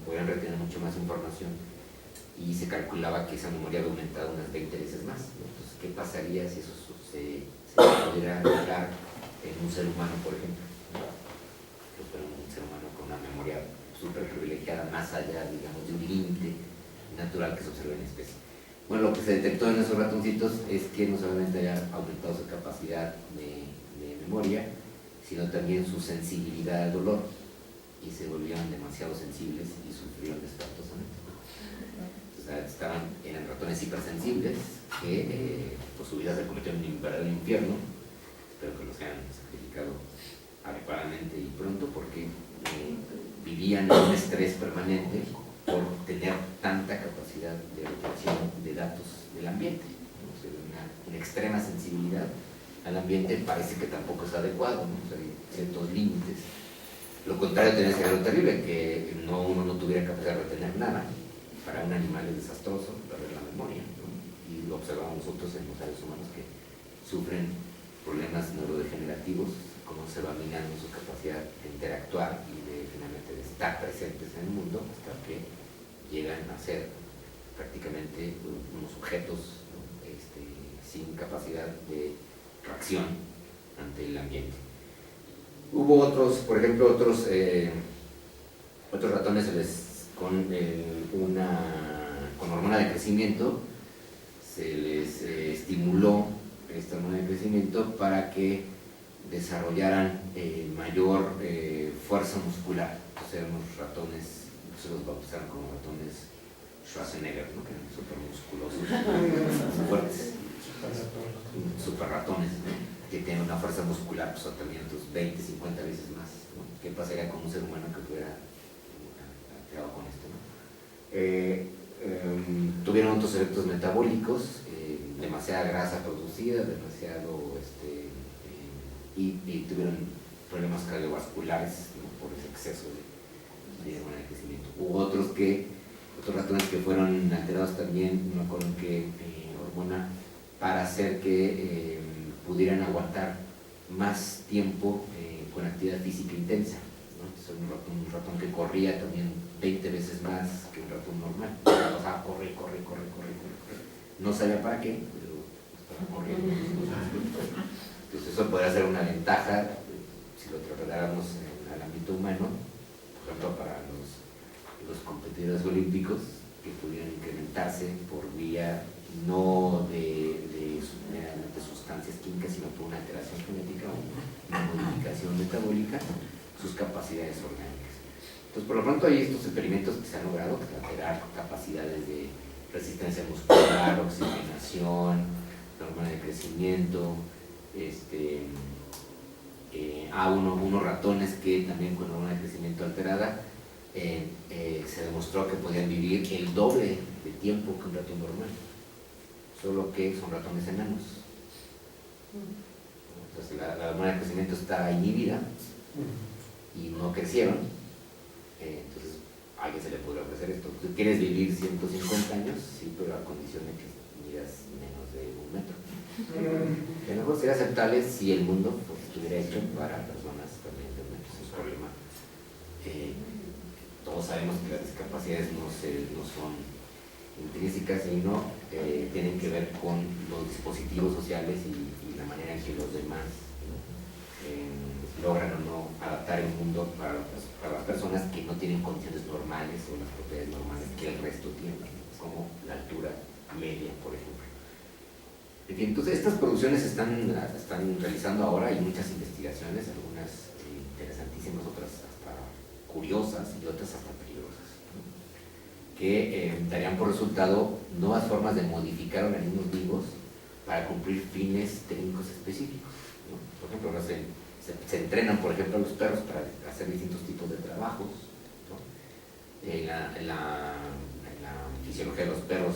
podían retener mucho más información, y se calculaba que esa memoria había aumentado unas 20 veces más, ¿no? Entonces, ¿qué pasaría si eso se pudiera aplicar en un ser humano, por ejemplo? Que fuera un ser humano con una memoria súper privilegiada, más allá, digamos, de un límite natural que se observa en la especie. Bueno, lo que se detectó en esos ratoncitos es que no solamente había aumentado su capacidad de memoria, sino también su sensibilidad al dolor, y se volvían demasiado sensibles y sufrieron espantosamente. O sea, eran ratones hipersensibles que por su vida se convirtieron en un verdadero infierno. Espero que los hayan sacrificado adecuadamente y pronto, porque vivían en un estrés permanente por tener tanta capacidad de retención de datos del ambiente, ¿no? O sea, una extrema sensibilidad al ambiente parece que tampoco es adecuado, ¿no? O sea, hay ciertos límites. Lo contrario tendría que ser lo terrible, que uno no tuviera capacidad de retener nada. Para un animal es desastroso perder la memoria, ¿no? Y lo observamos nosotros en los seres humanos que sufren problemas neurodegenerativos, como se va minando su capacidad de interactuar y finalmente de estar presentes en el mundo, hasta que llegan a ser prácticamente unos sujetos, ¿no? Sin capacidad de reacción ante el ambiente. Hubo otros, por ejemplo, otros ratones con hormona de crecimiento, se les estimuló esta hormona de crecimiento para que desarrollaran mayor fuerza muscular. Entonces eran unos ratones, se los bautizaron como ratones Schwarzenegger, ¿no? Que eran súper musculosos, fuertes, super ratones, ¿no? Que tienen una fuerza muscular, pues también 20, 50 veces más, ¿no? ¿Qué pasaría con un ser humano que fuera creado con esto, ¿no? Tuvieron otros efectos metabólicos, demasiada grasa producida, y tuvieron problemas cardiovasculares, ¿no? Por ese exceso de hormona de crecimiento. Hubo otros ratones que fueron alterados también, no me acuerdo qué hormona, para hacer que pudieran aguantar más tiempo con actividad física intensa, ¿no? Entonces, un ratón que corría también 20 veces más que un ratón normal. O sea, corre. No sabía para qué, pero estaba corriendo. Entonces eso podría ser una ventaja si lo trasladáramos al ámbito humano, por ejemplo para los competidores olímpicos, que pudieran incrementarse por vía no de sustancias químicas, sino por una alteración genética o una modificación metabólica, sus capacidades orgánicas. Entonces, por lo pronto hay estos experimentos que se han logrado, que alterar capacidades de resistencia muscular, oxigenación, hormona de crecimiento, unos ratones que también con hormona de crecimiento alterada se demostró que podían vivir el doble de tiempo que un ratón normal, solo que son ratones enanos. Entonces la hormona de crecimiento está inhibida y no crecieron. Entonces a alguien se le podría ofrecer esto. ¿Tú quieres vivir 150 años? Sí, pero a condición de que midas menos de 1 metro. A lo mejor sería aceptable si el mundo estuviera hecho para personas también de 1 metro. Ese es un problema. Todos sabemos que las discapacidades no son intrínsecas, sino tienen que ver con los dispositivos sociales y la manera en que los demás logran o no adaptar el mundo para las personas que no tienen condiciones normales o las propiedades normales que el resto tiene, como la altura media, por ejemplo. En fin, entonces estas producciones se están realizando ahora. Hay muchas investigaciones, algunas interesantísimas, otras hasta curiosas y otras hasta peligrosas, ¿no? Que darían por resultado nuevas formas de modificar organismos vivos para cumplir fines técnicos específicos, ¿no? Por ejemplo, ahora se entrenan, por ejemplo, a los perros para hacer distintos tipos de trabajos, ¿no? En la fisiología de los perros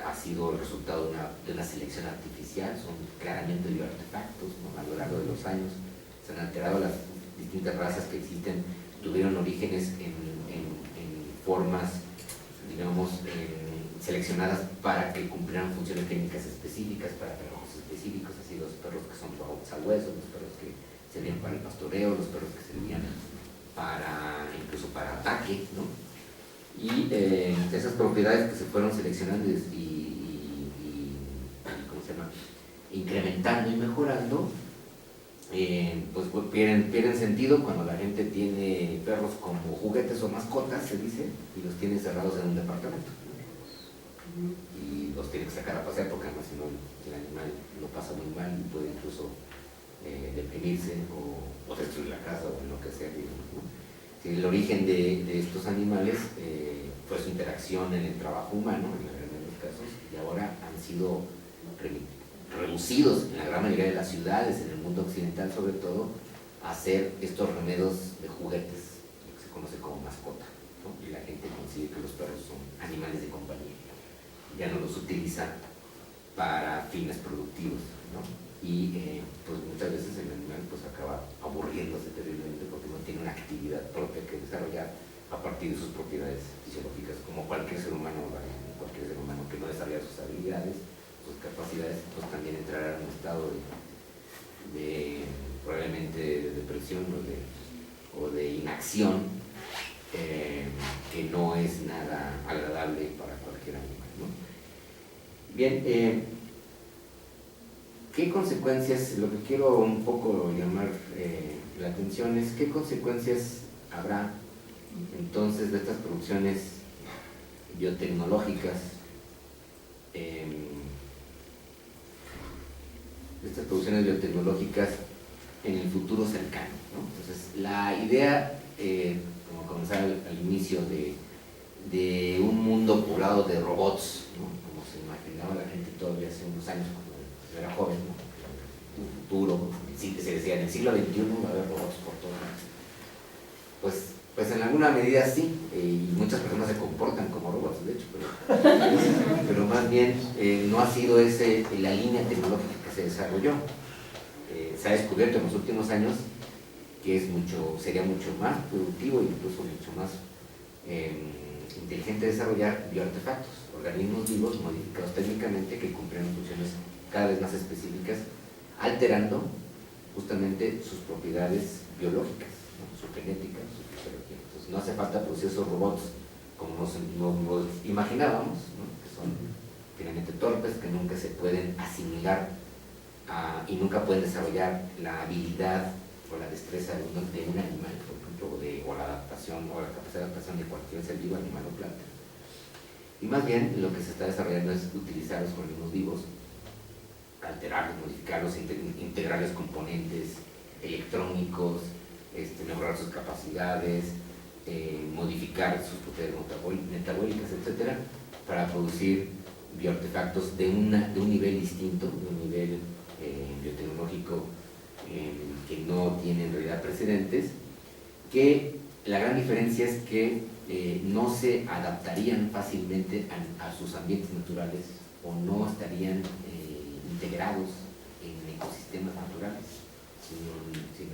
ha sido el resultado de una selección artificial, son claramente bioartefactos, ¿no? A lo largo de los años se han alterado las distintas razas que existen, tuvieron orígenes en formas, digamos, seleccionadas para que cumplieran funciones técnicas específicas, para trabajos específicos, así los perros que son sabuesos, los perros que servían para el pastoreo, los perros que servían incluso para ataque, ¿no? Y esas propiedades que se fueron seleccionando ¿cómo se llama? Incrementando y mejorando, pues pierden sentido cuando la gente tiene perros como juguetes o mascotas, se dice, y los tiene cerrados en un departamento, ¿no? Y los tiene que sacar a pasear porque además si no el animal lo pasa muy mal y puede incluso deprimirse o destruir la casa o lo que sea, digamos, ¿no? El origen de estos animales fue su interacción en el trabajo humano, en la mayoría de los casos, y ahora han sido reducidos en la gran mayoría de las ciudades, en el mundo occidental sobre todo, a hacer estos remedios de juguetes, lo que se conoce como mascota, ¿no? Y la gente consigue que los perros son animales de compañía, ya no los utiliza para fines productivos, ¿no? Y pues muchas veces el animal pues acaba aburriéndose terriblemente porque no tiene una actividad propia que desarrollar a partir de sus propiedades fisiológicas, como cualquier ser humano, que no desarrolla sus habilidades, sus capacidades, pues también entrará en un estado probablemente de depresión o de inacción, que no es nada agradable para cualquier animal, ¿no? Bien, ¿qué consecuencias? Lo que quiero un poco llamar la atención es qué consecuencias habrá entonces de estas producciones biotecnológicas, en el futuro cercano, ¿no? Entonces, la idea, como comenzaba al inicio, de un mundo poblado de robots, ¿no? Como se imaginaba la gente todavía hace unos años cuando era joven, ¿no? Un futuro, sí, que se decía, en el siglo XXI va a haber robots por todos lados. Pues en alguna medida sí, y muchas personas se comportan como robots, de hecho, pero más bien no ha sido la línea tecnológica que se desarrolló. Se ha descubierto en los últimos años que sería mucho más productivo e incluso mucho más inteligente desarrollar bioartefactos, organismos vivos modificados técnicamente que cumplen funciones cada vez más específicas, alterando justamente sus propiedades biológicas, ¿no? Su genética, su fisiología. Entonces no hace falta producir esos robots como nos imaginábamos, ¿no? Que son finalmente torpes, que nunca se pueden asimilar y nunca pueden desarrollar la habilidad o la destreza de un animal, por ejemplo, o la adaptación o la capacidad de adaptación de cualquier ser vivo, animal o planta. Y más bien lo que se está desarrollando es utilizar los organismos vivos, alterarlos, modificarlos, integrarles componentes electrónicos, mejorar sus capacidades, modificar sus propiedades metabólicas, etcétera, para producir bioartefactos de un nivel distinto, de un nivel biotecnológico que no tiene en realidad precedentes, que la gran diferencia es que no se adaptarían fácilmente a sus ambientes naturales o no estarían integrados en ecosistemas naturales, sino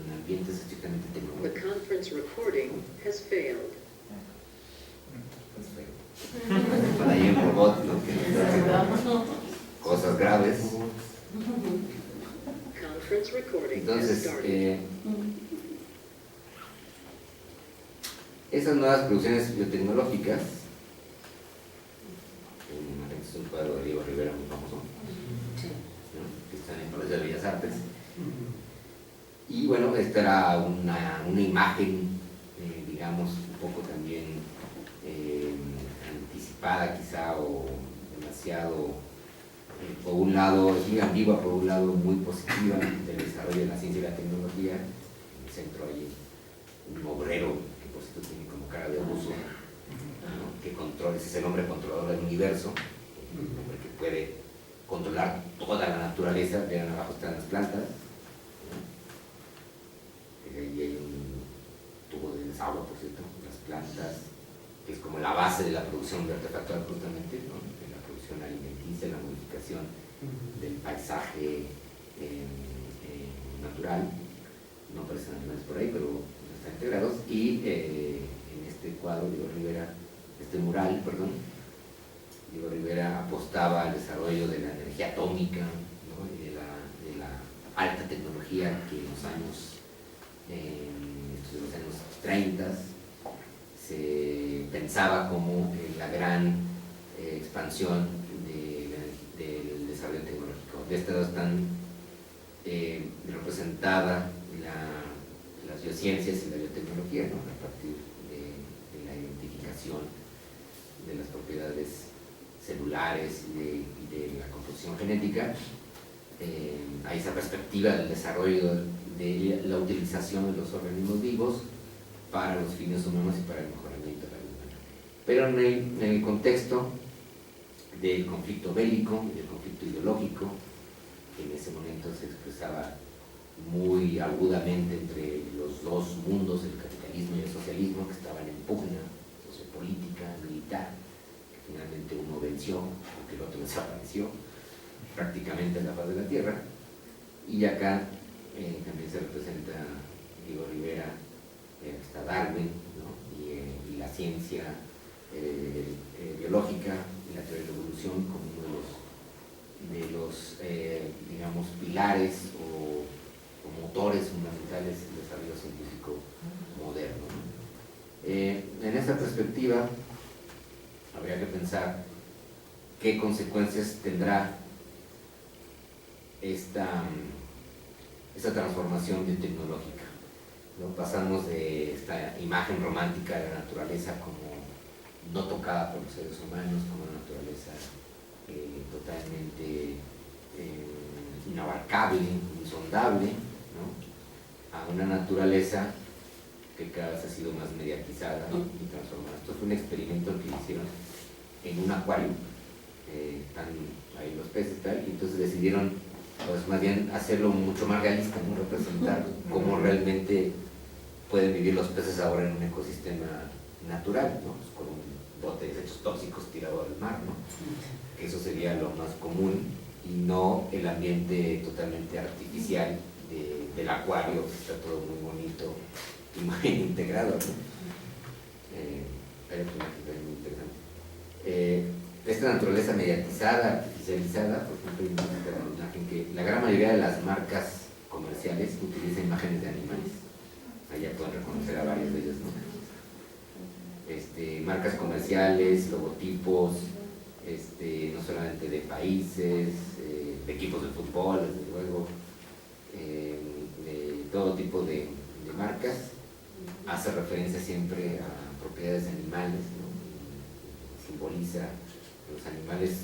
en ambientes estrictamente tecnológicos. The conference recording has failed. Para ahí un robot, ¿no? Que hace cosas graves. Conference recording has Entonces, started. esas nuevas producciones biotecnológicas, es un cuadro de Diego Rivera muy famoso, ¿no? Que está en el Palacio de Bellas Artes. Y bueno, esta era una imagen, digamos, un poco también anticipada quizá o demasiado, por un lado es muy ambigua, por un lado muy positiva del desarrollo de la ciencia y la tecnología. En el centro hay un obrero que por cierto tiene como cara de abuso, ¿no? Que controla, ese es el hombre controlador del universo, un hombre que puede controlar toda la naturaleza. Vean, abajo están las plantas, ahí hay un tubo de desagüe, por cierto, las plantas, que es como la base de la producción de artefactual justamente, ¿no? De la producción alimenticia, la modificación del paisaje natural. No aparecen animales por ahí, pero están integrados. Y en este cuadro, Diego Rivera apostaba al desarrollo de la energía atómica, ¿no? Y de la alta tecnología que en los años 30 se pensaba como la gran expansión del desarrollo tecnológico. De este lado están representadas las biociencias y la biotecnología, ¿no? A partir de la identificación de las propiedades celulares y de la composición genética. Hay esa perspectiva del desarrollo de la utilización de los organismos vivos para los fines humanos y para el mejoramiento de la vida humana. Pero en el contexto del conflicto bélico y del conflicto ideológico, que en ese momento se expresaba muy agudamente entre los dos mundos, el capitalismo y el socialismo, que estaban en pugna sociopolítica, militar, que finalmente uno venció porque el otro desapareció prácticamente en la faz de la Tierra. Y acá también se representa Diego Rivera, está Darwin, ¿no? y la ciencia biológica y la teoría de la evolución como uno de los digamos, pilares o motores fundamentales del desarrollo científico moderno, ¿no? En esta perspectiva habría que pensar qué consecuencias tendrá esta transformación biotecnológica, ¿no? Pasamos de esta imagen romántica de la naturaleza como no tocada por los seres humanos, como una naturaleza totalmente inabarcable, insondable, ¿no? A una naturaleza que cada vez ha sido más mediatizada y transformada. Esto fue un experimento que hicieron en un acuario, están ahí los peces, tal, y entonces decidieron, pues más bien hacerlo mucho más realista, ¿no? Representar cómo realmente pueden vivir los peces ahora en un ecosistema natural, ¿no? Pues con un bote de desechos tóxicos tirado al mar, ¿no? Que eso sería lo más común y no el ambiente totalmente artificial del acuario, que está todo muy bonito y muy bien integrado, ¿no? Hay una imagen muy interesante. Esta naturaleza mediatizada, artificializada, por ejemplo, hay una imagen que la gran mayoría de las marcas comerciales utilizan imágenes de animales. Allá pueden reconocer a varios de ellos, ¿no? Marcas comerciales, logotipos, no solamente de países, de equipos de fútbol, desde luego, de todo tipo de marcas, hace referencia siempre a propiedades de animales, ¿no? Simboliza los animales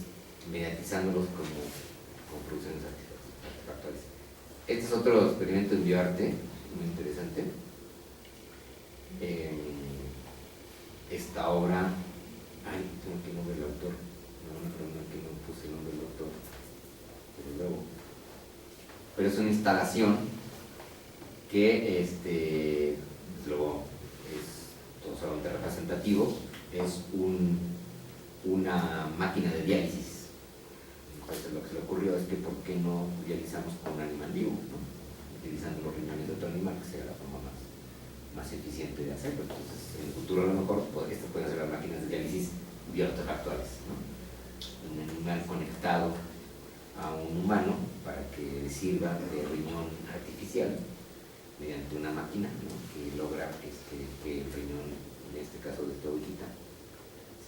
mediatizándolos como producciones artefactuales. Este es otro experimento en bioarte muy interesante. Esta obra, tengo que nombre del autor, que no puse el nombre del autor, pero es una instalación que desde luego es todo solamente representativo, es una máquina de diálisis. Entonces lo que se le ocurrió es que ¿por qué no dializamos con un animal vivo, ¿no? Utilizando los riñones de otro animal, que sea la forma más eficiente de hacerlo. Entonces en el futuro a lo mejor estas pueden ser las máquinas de diálisis bioartefactuales, ¿no? Un animal conectado a un humano para que le sirva de riñón artificial mediante una máquina, ¿no? Que logra que el riñón, en este caso de esta ovejita,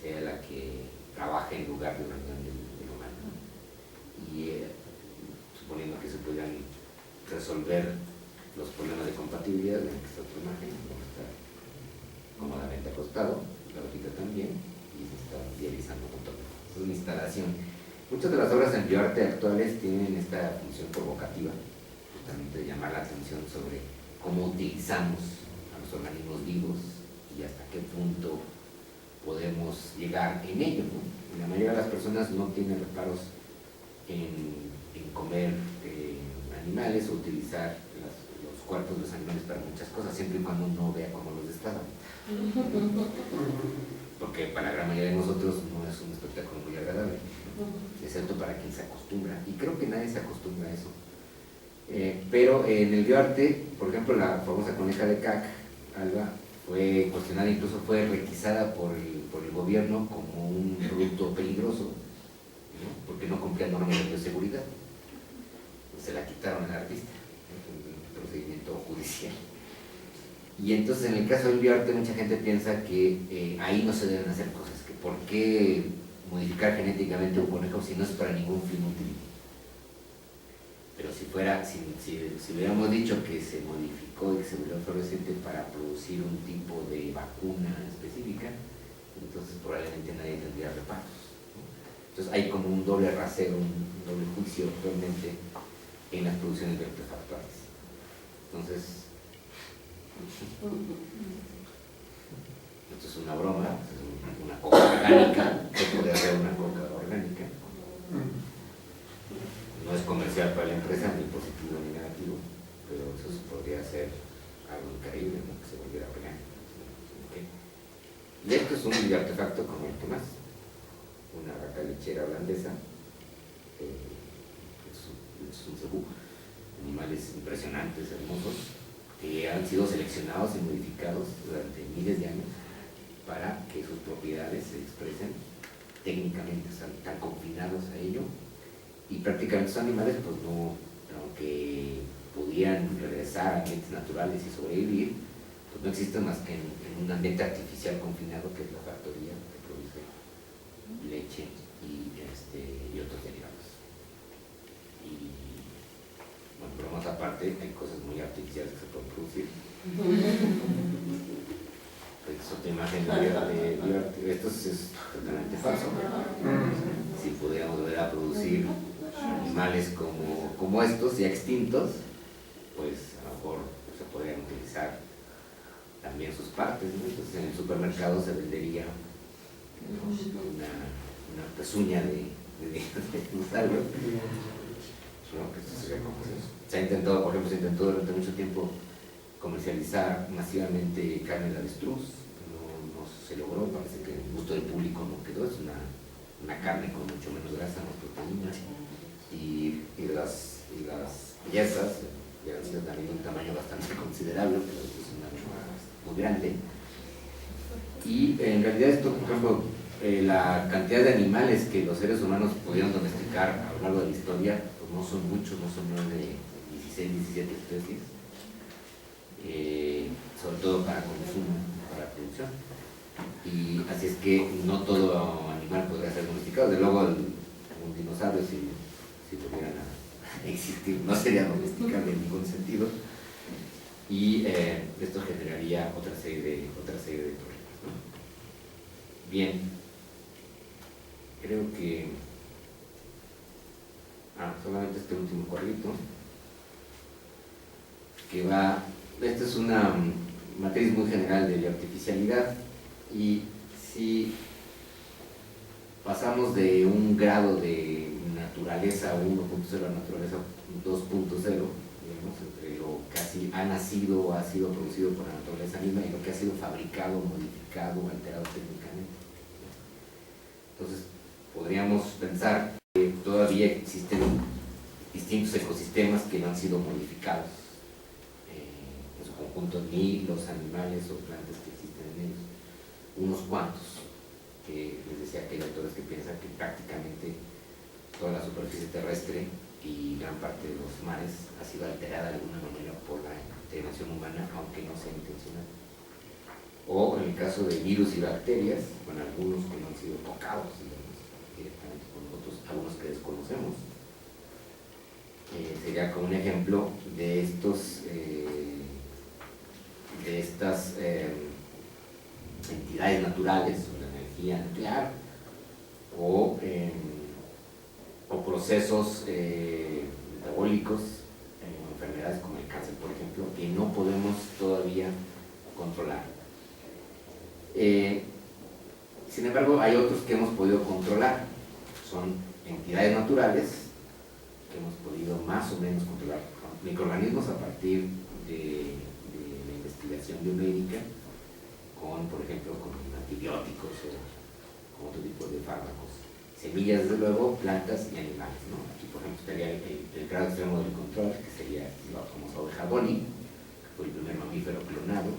sea la que trabaje en lugar de un riñón del humano. Y suponiendo que se puedan resolver los problemas de compatibilidad, en esta otra imagen, donde está cómodamente acostado, la ovejita también, y se está dializando junto a él. Es una instalación. Muchas de las obras en bioarte actuales tienen esta función provocativa, justamente de llamar la atención sobre cómo utilizamos a los organismos vivos y hasta qué punto podemos llegar en ello, ¿no? Y la mayoría de las personas no tienen reparos en comer animales o utilizar los cuerpos de los animales para muchas cosas, siempre y cuando no vea cómo los destapan. Porque para la gran mayoría de nosotros no es un espectáculo muy agradable, excepto para quien se acostumbra, y creo que nadie se acostumbra a eso. Pero en el bioarte, por ejemplo, la famosa coneja de Cac, Alba, fue cuestionada, incluso fue requisada por el gobierno como un producto peligroso, ¿no? Porque no cumplía normas de bioseguridad. Se la quitaron al artista, un procedimiento judicial. Y entonces en el caso del bioarte mucha gente piensa que ahí no se deben hacer cosas, que por qué modificar genéticamente un conejo si no es para ningún fin útil. Pero si hubiéramos dicho que se modificó y que se volvió fluorescente para producir un tipo de vacuna específica, entonces probablemente nadie tendría reparos, ¿no? Entonces hay como un doble rasero, un doble juicio actualmente en las producciones de artefactuales. Entonces, esto es una broma, es una coca orgánica, se puede hacer una coca orgánica. No es comercial para la empresa, ni positivo ni negativo, pero eso podría ser algo increíble, ¿no? Que se volviera orgánico. ¿Okay? Y esto es un artefacto como el que más, una vaca lechera holandesa, es un cebú, animales impresionantes, hermosos, que han sido seleccionados y modificados durante miles de años para que sus propiedades se expresen técnicamente, están confinados a ello. Y prácticamente esos animales, pues no, aunque pudieran regresar a ambientes naturales y sobrevivir, pues no existen más que en un ambiente artificial confinado, que es la factoría que produce leche y otros derivados. Y bueno, bromas aparte, hay cosas muy artificiales que se pueden producir. Es otra imagen de esto es totalmente falso. Si pudiéramos volver a producir animales como estos ya extintos, pues a lo mejor se podrían utilizar también sus partes, ¿no? Entonces en el supermercado se vendería una pezuña de dinosaurio, ¿no? Que esto sería como eso. Se ha intentado, por ejemplo, durante mucho tiempo comercializar masivamente carne de avestruz, no se logró, parece que el gusto del público no quedó, es una carne con mucho menos grasa, más proteína, y las piezas ya han sido también de un tamaño bastante considerable, pero es una muy grande. Y en realidad esto, por ejemplo, la cantidad de animales que los seres humanos pudieron domesticar a lo largo de la historia, pues no son muchos, no son más de 16, 17 especies, sobre todo para consumo, para producción. Y así es que no todo animal podría ser domesticado. De luego un dinosaurio si tuvieran existir, no sería domesticable en ningún sentido, y esto generaría otra serie de problemas, ¿no? Bien, creo que solamente este último cuadrito que va, esta es una matriz muy general de artificialidad, y si pasamos de un grado de naturaleza 1.0 a naturaleza 2.0, digamos, entre lo que ha nacido o ha sido producido por la naturaleza misma y lo que ha sido fabricado, modificado o alterado técnicamente. Entonces, podríamos pensar que todavía existen distintos ecosistemas que no han sido modificados en su conjunto, ni los animales o plantas que existen en ellos. Unos cuantos, que les decía que hay autores que piensan que prácticamente toda la superficie terrestre y gran parte de los mares ha sido alterada de alguna manera por la intervención humana, aunque no sea intencional. O en el caso de virus y bacterias, con algunos que no han sido tocados, digamos, directamente por nosotros, algunos que desconocemos. Sería como un ejemplo de estas entidades naturales, o la energía nuclear, o procesos metabólicos, enfermedades como el cáncer, por ejemplo, que no podemos todavía controlar. Sin embargo, hay otros que hemos podido controlar. Son entidades naturales que hemos podido más o menos controlar, microorganismos a partir de la investigación biomédica, por ejemplo, con antibióticos o con otro tipo de fármacos. Semillas, desde luego, plantas y animales, ¿no? Aquí, por ejemplo, estaría el grado extremo del control, que sería la famosa oveja Dolly, que fue el primer mamífero clonado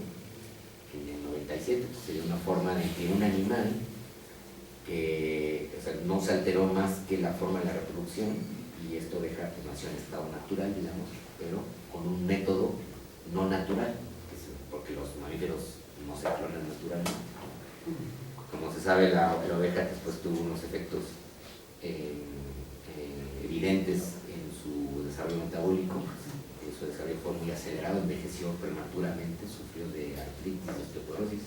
en el 97. Entonces sería una forma de que un animal que, o sea, no se alteró más que la forma de la reproducción, y esto deja, pues, nació en estado natural, digamos, pero con un método no natural, porque los mamíferos no se clonan naturalmente. Como se sabe, la oveja después tuvo unos efectos evidentes en su desarrollo metabólico. Su desarrollo fue muy acelerado, envejeció prematuramente, sufrió de artritis, osteoporosis,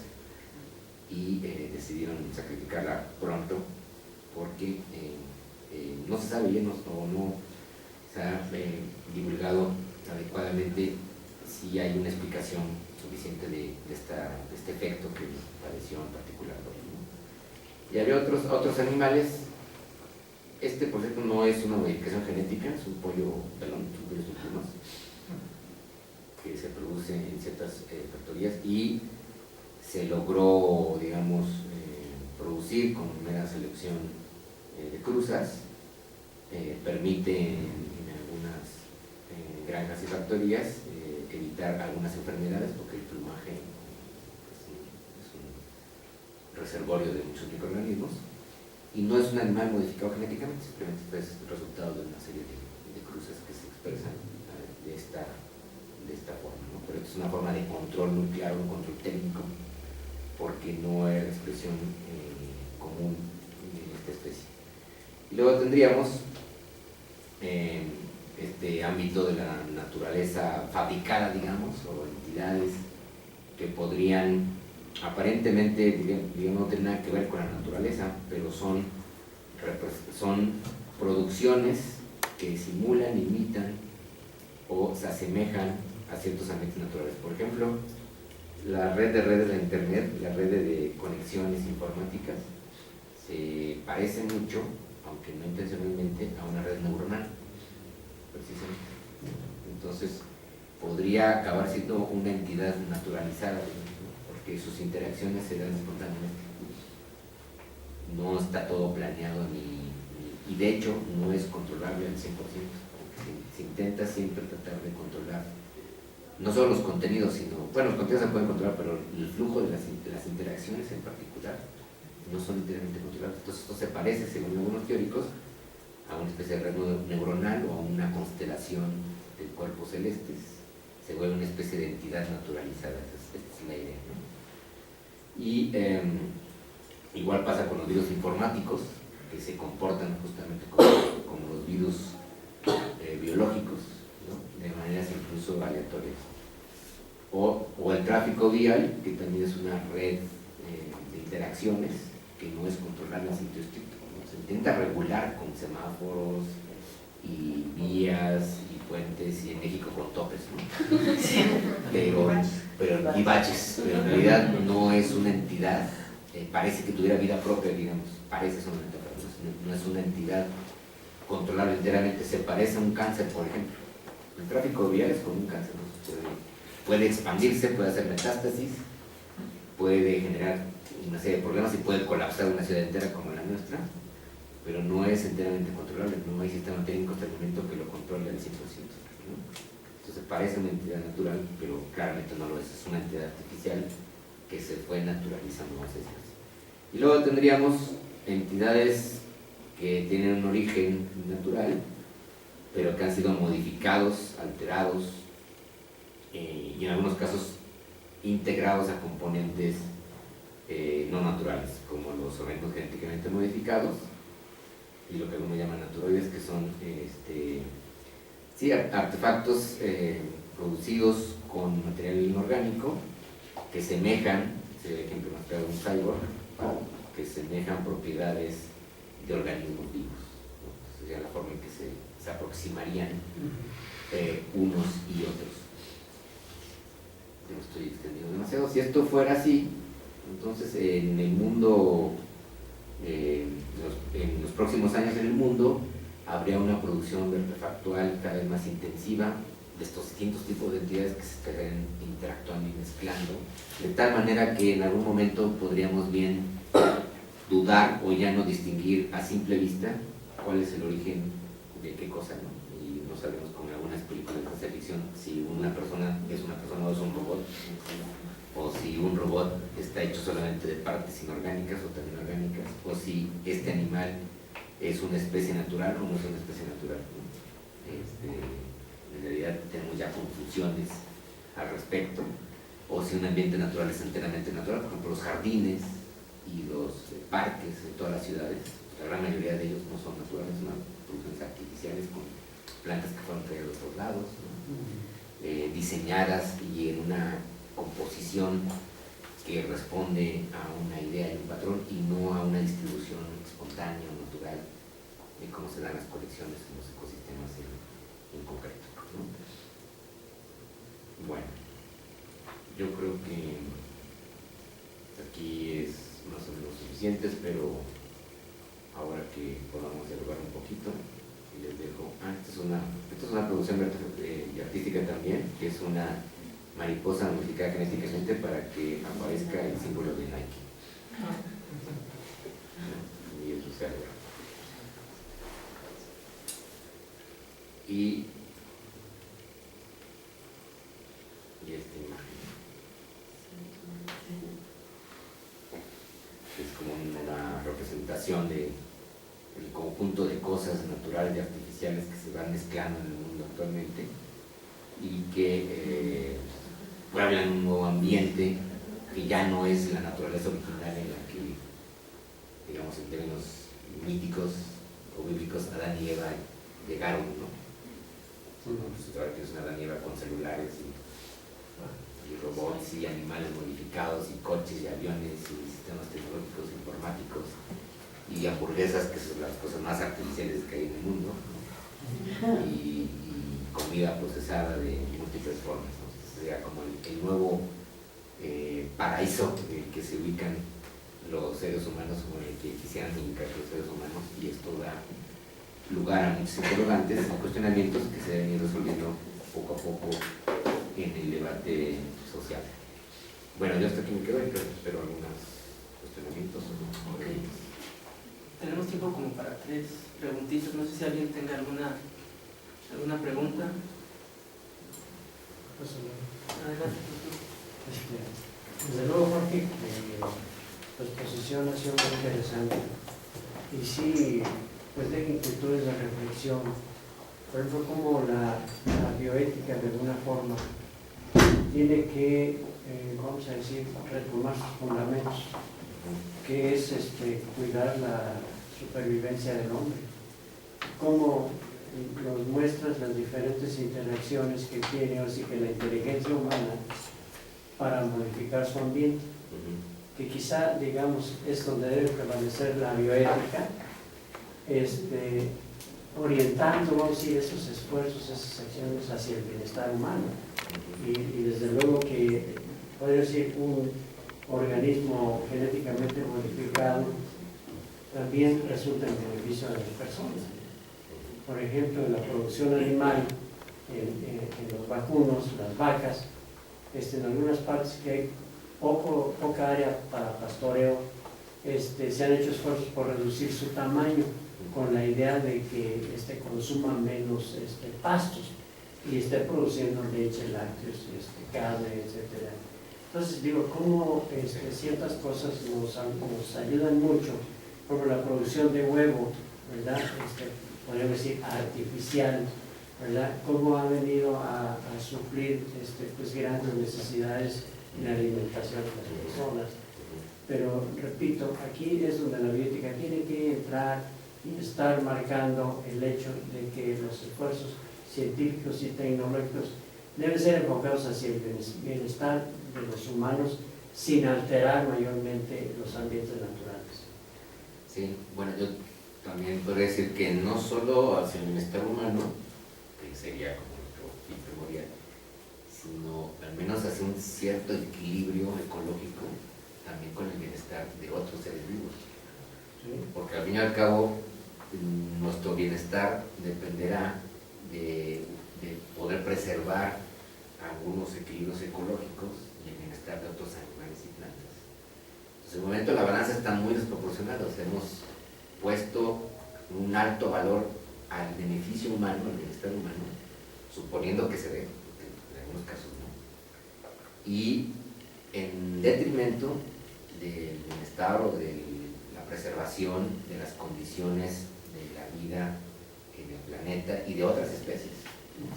y decidieron sacrificarla pronto porque no se sabe bien o no se ha divulgado adecuadamente si hay una explicación suficiente de este efecto que padeció en particular. Y había otros animales. Este, por cierto, no es una modificación genética, es un pollo pelón, es un pollo sin plumas, que se produce en ciertas factorías, y se logró, digamos, producir con mera selección de cruzas. Permite en algunas granjas y factorías evitar algunas enfermedades, porque el plumaje es un reservorio de muchos microorganismos, y no es un animal modificado genéticamente, simplemente es el resultado de una serie de cruces que se expresan de esta forma, ¿no? Pero esto es una forma de control nuclear, un control técnico, porque no era la expresión común de esta especie. Y luego tendríamos este ámbito de la naturaleza fabricada, digamos, o entidades que podrían aparentemente, digamos, no tener nada que ver con la naturaleza, pero son producciones que simulan, imitan o se asemejan a ciertos ambientes naturales. Por ejemplo, la red de redes de Internet, la red de conexiones informáticas, se parece mucho, aunque no intencionalmente, a una red neuronal, precisamente. Entonces, podría acabar siendo una entidad naturalizada, porque sus interacciones se dan espontáneamente. No está todo planeado y de hecho no es controlable al 100%. Se intenta siempre tratar de controlar no solo los contenidos, sino, bueno, los contenidos se pueden controlar, pero el flujo de las interacciones en particular no son enteramente controlables. Entonces esto se parece, según algunos teóricos, a una especie de red neuronal o a una constelación de cuerpos celestes. Se vuelve una especie de entidad naturalizada. Esta es la idea, ¿no? Y igual pasa con los virus informáticos, que se comportan justamente como los virus biológicos, ¿no? De maneras incluso aleatorias. O el tráfico vial, que también es una red de interacciones que no es controlable en sentido estricto, ¿no? Se intenta regular con semáforos y vías y puentes, y en México con topes, ¿no? pero y baches, pero en realidad no es una entidad, parece que tuviera vida propia, digamos, parece ser una entidad, no es una entidad controlable enteramente. Se parece a un cáncer, por ejemplo. El tráfico vial es como un cáncer, ¿no? Puede expandirse, puede hacer metástasis, puede generar una serie de problemas y puede colapsar una ciudad entera como la nuestra, pero no es enteramente controlable, no hay sistema técnico hasta el momento que lo controle al 100%, ¿no? Entonces parece una entidad natural, pero claramente no lo es una entidad artificial que se fue naturalizando, vamos a decir así. Y luego tendríamos entidades que tienen un origen natural, pero que han sido modificados, alterados, y en algunos casos integrados a componentes no naturales, como los organismos genéticamente modificados, y lo que algunos llaman naturoides, que son artefactos producidos con material inorgánico que semejan, el ejemplo más claro de un cyborg, que semejan propiedades de organismos vivos, ¿no? Sería la forma en que se aproximarían unos y otros. Yo me estoy extendiendo demasiado. Si esto fuera así, entonces en el mundo, en los próximos años en el mundo, habría una producción de artefactual cada vez más intensiva de estos distintos tipos de entidades que se estarían interactuando y mezclando, de tal manera que en algún momento podríamos bien dudar o ya no distinguir a simple vista cuál es el origen de qué cosa, ¿no? Y no sabemos, como en algunas películas de ciencia ficción, si una persona es una persona o es un robot, o si un robot está hecho solamente de partes inorgánicas o también orgánicas, o si este animal es una especie natural o no es una especie natural, ¿no? En realidad tenemos ya confusiones al respecto, o si un ambiente natural es enteramente natural, por ejemplo los jardines y los parques de todas las ciudades, la gran mayoría de ellos no son naturales, son producciones artificiales con plantas que fueron traídas de otros lados, ¿no? Diseñadas y en una composición que responde a una idea y un patrón y no a una distribución espontánea o natural de cómo se dan las colecciones en los ecosistemas en concreto, ¿no? Bueno, yo creo que aquí es más o menos suficiente, pero ahora que podamos dialogar un poquito, les dejo. Esta es una producción artística también, que es una mariposa modificada genéticamente para que aparezca el símbolo de Nike. Y eso se hace. Y esta imagen es como una representación del conjunto de cosas naturales y artificiales que se van mezclando en el mundo actualmente y que hablan un nuevo ambiente que ya no es la naturaleza original en la que, digamos en términos míticos o bíblicos, Adán y Eva llegaron, ¿no? Pues ahora que es una Adán y Eva con celulares y robots y animales modificados y coches y aviones y sistemas tecnológicos informáticos y hamburguesas, que son las cosas más artificiales que hay en el mundo, ¿no? y comida procesada de múltiples formas, ¿no? Sería como el nuevo paraíso en el que se ubican los seres humanos, como el que quisieran ubicar los seres humanos, y esto da lugar a muchos interrogantes y cuestionamientos que se deben ir resolviendo poco a poco en el debate social. Bueno, yo hasta aquí me quedo y espero algunos cuestionamientos o no. Okay. Tenemos tiempo como para 3 preguntitas, no sé si alguien tenga alguna pregunta. Adelante. Desde luego, Jorge, tu exposición ha sido muy interesante y sí, pues deja inquietudes de reflexión. Por ejemplo, cómo la bioética de alguna forma tiene que, vamos a decir, retomar sus fundamentos, que es cuidar la supervivencia del hombre. Cómo nos muestras las diferentes interacciones que tiene, así que la inteligencia humana para modificar su ambiente, que quizá, digamos, es donde debe prevalecer la bioética, orientando, vamos a decir, esos esfuerzos, esas acciones hacia el bienestar humano. Y desde luego que, podría decir, un organismo genéticamente modificado también resulta en beneficio de las personas. Por ejemplo, en la producción animal, en los vacunos, las vacas, en algunas partes que hay poca área para pastoreo, se han hecho esfuerzos por reducir su tamaño con la idea de que consuma menos pastos y esté produciendo leche, lácteos, carne, etc. Entonces digo, cómo ciertas cosas nos ayudan mucho, como la producción de huevo, ¿verdad? Podríamos decir artificial, ¿verdad? Cómo ha venido a suplir pues grandes necesidades en la alimentación de las personas. Pero repito, aquí es donde la bioética tiene que entrar y estar marcando el hecho de que los esfuerzos científicos y tecnológicos deben ser enfocados hacia el bienestar de los humanos sin alterar mayormente los ambientes naturales. Sí, bueno, yo también podría decir que no solo hacia el bienestar humano, que sería como nuestro fin primordial, sino al menos hacia un cierto equilibrio ecológico también con el bienestar de otros seres vivos. ¿Sí? Porque al fin y al cabo nuestro bienestar dependerá de poder preservar algunos equilibrios ecológicos y el bienestar de otros animales y plantas. Entonces, en el momento la balanza está muy desproporcionada. O sea, hemos puesto un alto valor al beneficio humano, al bienestar humano, suponiendo que se dé, en algunos casos no, y en detrimento del bienestar o de la preservación de las condiciones de la vida en el planeta y de otras especies.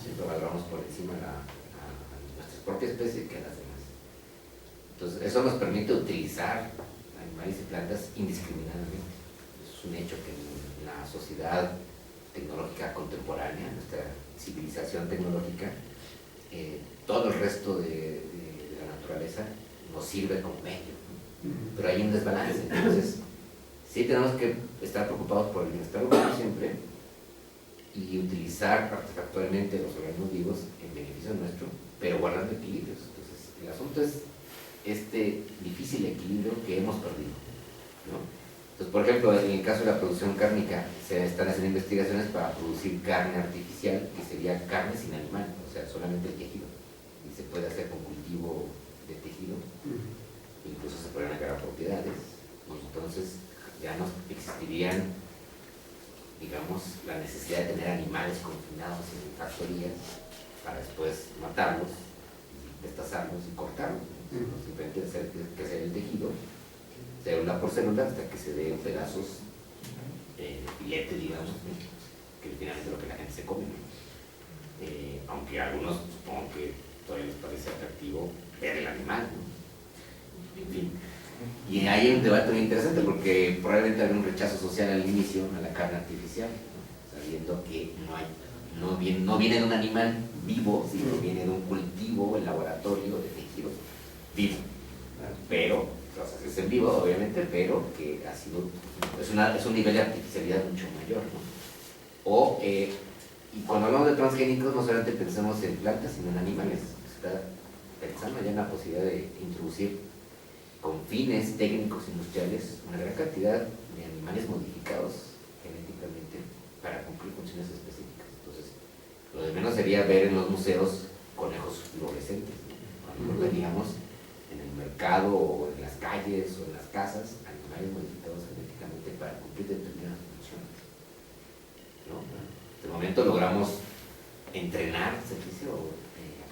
Siempre valoramos por encima a nuestras propias especies que a las demás. Entonces, eso nos permite utilizar animales y plantas indiscriminadamente. Es un hecho que en la sociedad tecnológica contemporánea, nuestra civilización tecnológica, todo el resto de la naturaleza nos sirve como medio, ¿no? Pero hay un desbalance. Entonces, sí tenemos que estar preocupados por el bienestar humano siempre y utilizar artefactualmente los organismos vivos en beneficio nuestro, pero guardando equilibrios. Entonces, el asunto es este difícil equilibrio que hemos perdido, ¿no? Entonces, por ejemplo, en el caso de la producción cárnica, se están haciendo investigaciones para producir carne artificial, que sería carne sin animal, o sea, solamente el tejido. Y se puede hacer con cultivo de tejido, incluso se pueden agarrar propiedades, y entonces ya no existirían, digamos, la necesidad de tener animales confinados en factorías para después matarlos, destazarlos y cortarlos. Simplemente hacer crecer el tejido, célula por célula, hasta que se den pedazos de filete, digamos, ¿no? Que finalmente es lo que la gente se come, ¿no? Aunque a algunos supongo que todavía les parece atractivo ver el animal, ¿no? En fin. Y hay un debate muy interesante porque probablemente había un rechazo social al inicio a la carne artificial, ¿no? Sabiendo que no viene de un animal vivo, sino viene de un cultivo en laboratorio de tejido vivo, pero los haces en vivo obviamente, pero que ha sido es un nivel de artificialidad mucho mayor, ¿no? Y cuando hablamos de transgénicos no solamente pensamos en plantas sino en animales. Se está pensando ya en la posibilidad de introducir con fines técnicos industriales una gran cantidad de animales modificados genéticamente para cumplir funciones específicas. Entonces, lo de menos sería ver en los museos conejos fluorescentes, ¿no? Cuando veríamos en el mercado o en las calles o en las casas animales modificados genéticamente para cumplir determinadas funciones, ¿no? De momento logramos entrenar, se dice, o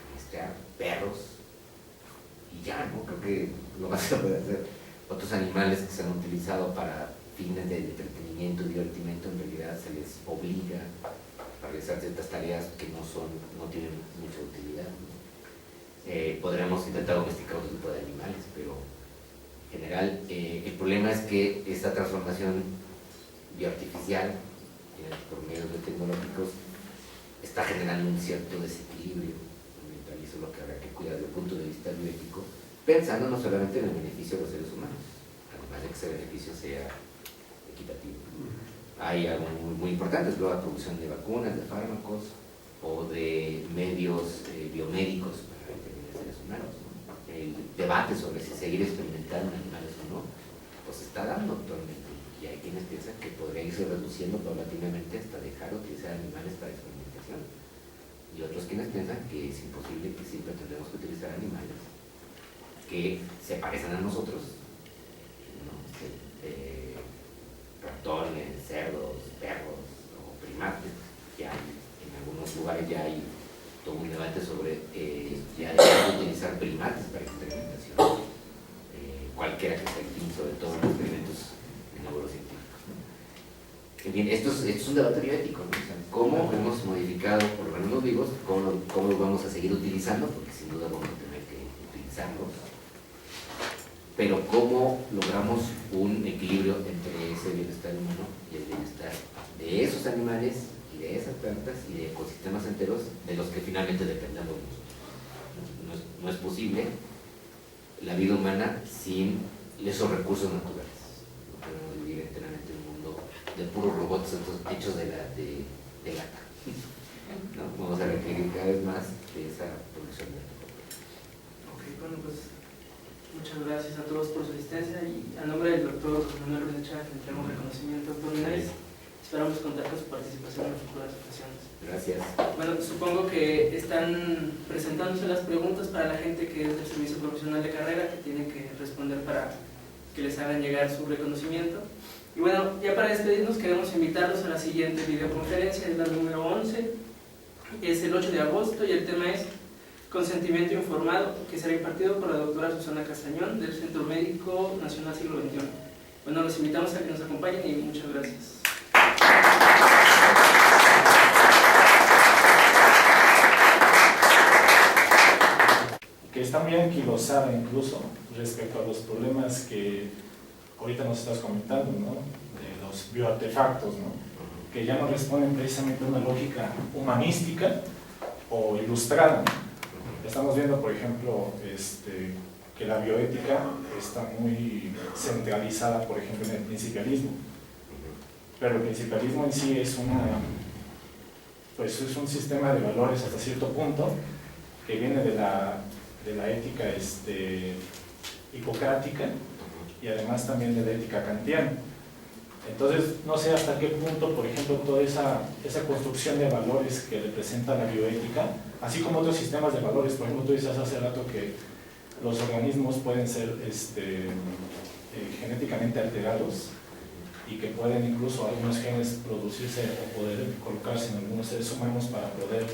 adiestrarnos perros y ya, ¿no? Creo que lo más se puede hacer. Otros animales que se han utilizado para fines de entretenimiento y divertimento, en realidad se les obliga a realizar ciertas tareas que no tienen mucha utilidad, ¿no? Podremos intentar domesticar otro tipo de animales, pero en general el problema es que esta transformación bioartificial por medios tecnológicos está generando un cierto desequilibrio ambiental, y eso es lo que habrá que cuidar desde el punto de vista bioético, pensando no solamente en el beneficio de los seres humanos, además de que ese beneficio sea equitativo. Hay algo muy importante, es la producción de vacunas, de fármacos o de medios biomédicos para intervenir en seres humanos, ¿no? El debate sobre si seguir experimentando en animales o no, pues se está dando actualmente, y hay quienes piensan que podría irse reduciendo paulatinamente hasta dejar de utilizar animales para experimentación, y otros quienes piensan que es imposible, que siempre tendremos que utilizar animales que se parecen a nosotros, ¿no? Ratones, cerdos, perros o primates. Ya en algunos lugares ya hay todo un debate sobre ya dejar de utilizar primates para experimentación, cualquiera que sea el fin, sobre todo en experimentos neurocientíficos, ¿no? Bien, esto es un debate bioético, ¿no? O sea, cómo hemos modificado organismos vivos, cómo los vamos a seguir utilizando, porque sin duda vamos a tener que utilizarlos, pero cómo logramos un equilibrio entre ese bienestar humano y el bienestar de esos animales y de esas plantas y de ecosistemas enteros de los que finalmente dependemos nosotros. No es posible la vida humana sin esos recursos naturales. No podemos vivir enteramente en un mundo de puros robots hechos de lata. ¿No? Vamos a requerir cada vez más de esa producción de lata. Ok, bueno, pues muchas gracias a todos por su asistencia, y a nombre del doctor Manuel Ruiz Chávez le entregamos reconocimiento por unidades. Esperamos contar con su participación en futuras ocasiones. Gracias. Bueno, supongo que están presentándose las preguntas para la gente que es del servicio profesional de carrera, que tienen que responder para que les hagan llegar su reconocimiento. Y bueno, ya para despedirnos queremos invitarlos a la siguiente videoconferencia, es la número 11, es el 8 de agosto y el tema es Consentimiento Informado, que será impartido por la doctora Susana Castañón del Centro Médico Nacional Siglo XXI. Bueno, los invitamos a que nos acompañen y muchas gracias. Que está muy anquilosada incluso respecto a los problemas que ahorita nos estás comentando, ¿no? De los bioartefactos, ¿no? Que ya no responden precisamente a una lógica humanística o ilustrada, ¿no? Estamos viendo, por ejemplo, que la bioética está muy centralizada, por ejemplo, en el principialismo. Pero el principialismo en sí es es un sistema de valores hasta cierto punto que viene de la ética hipocrática y además también de la ética kantiana. Entonces, no sé hasta qué punto, por ejemplo, toda esa construcción de valores que representa la bioética, así como otros sistemas de valores, por ejemplo, tú decías hace rato que los organismos pueden ser genéticamente alterados y que pueden incluso algunos genes producirse o poder colocarse en algunos seres humanos para poder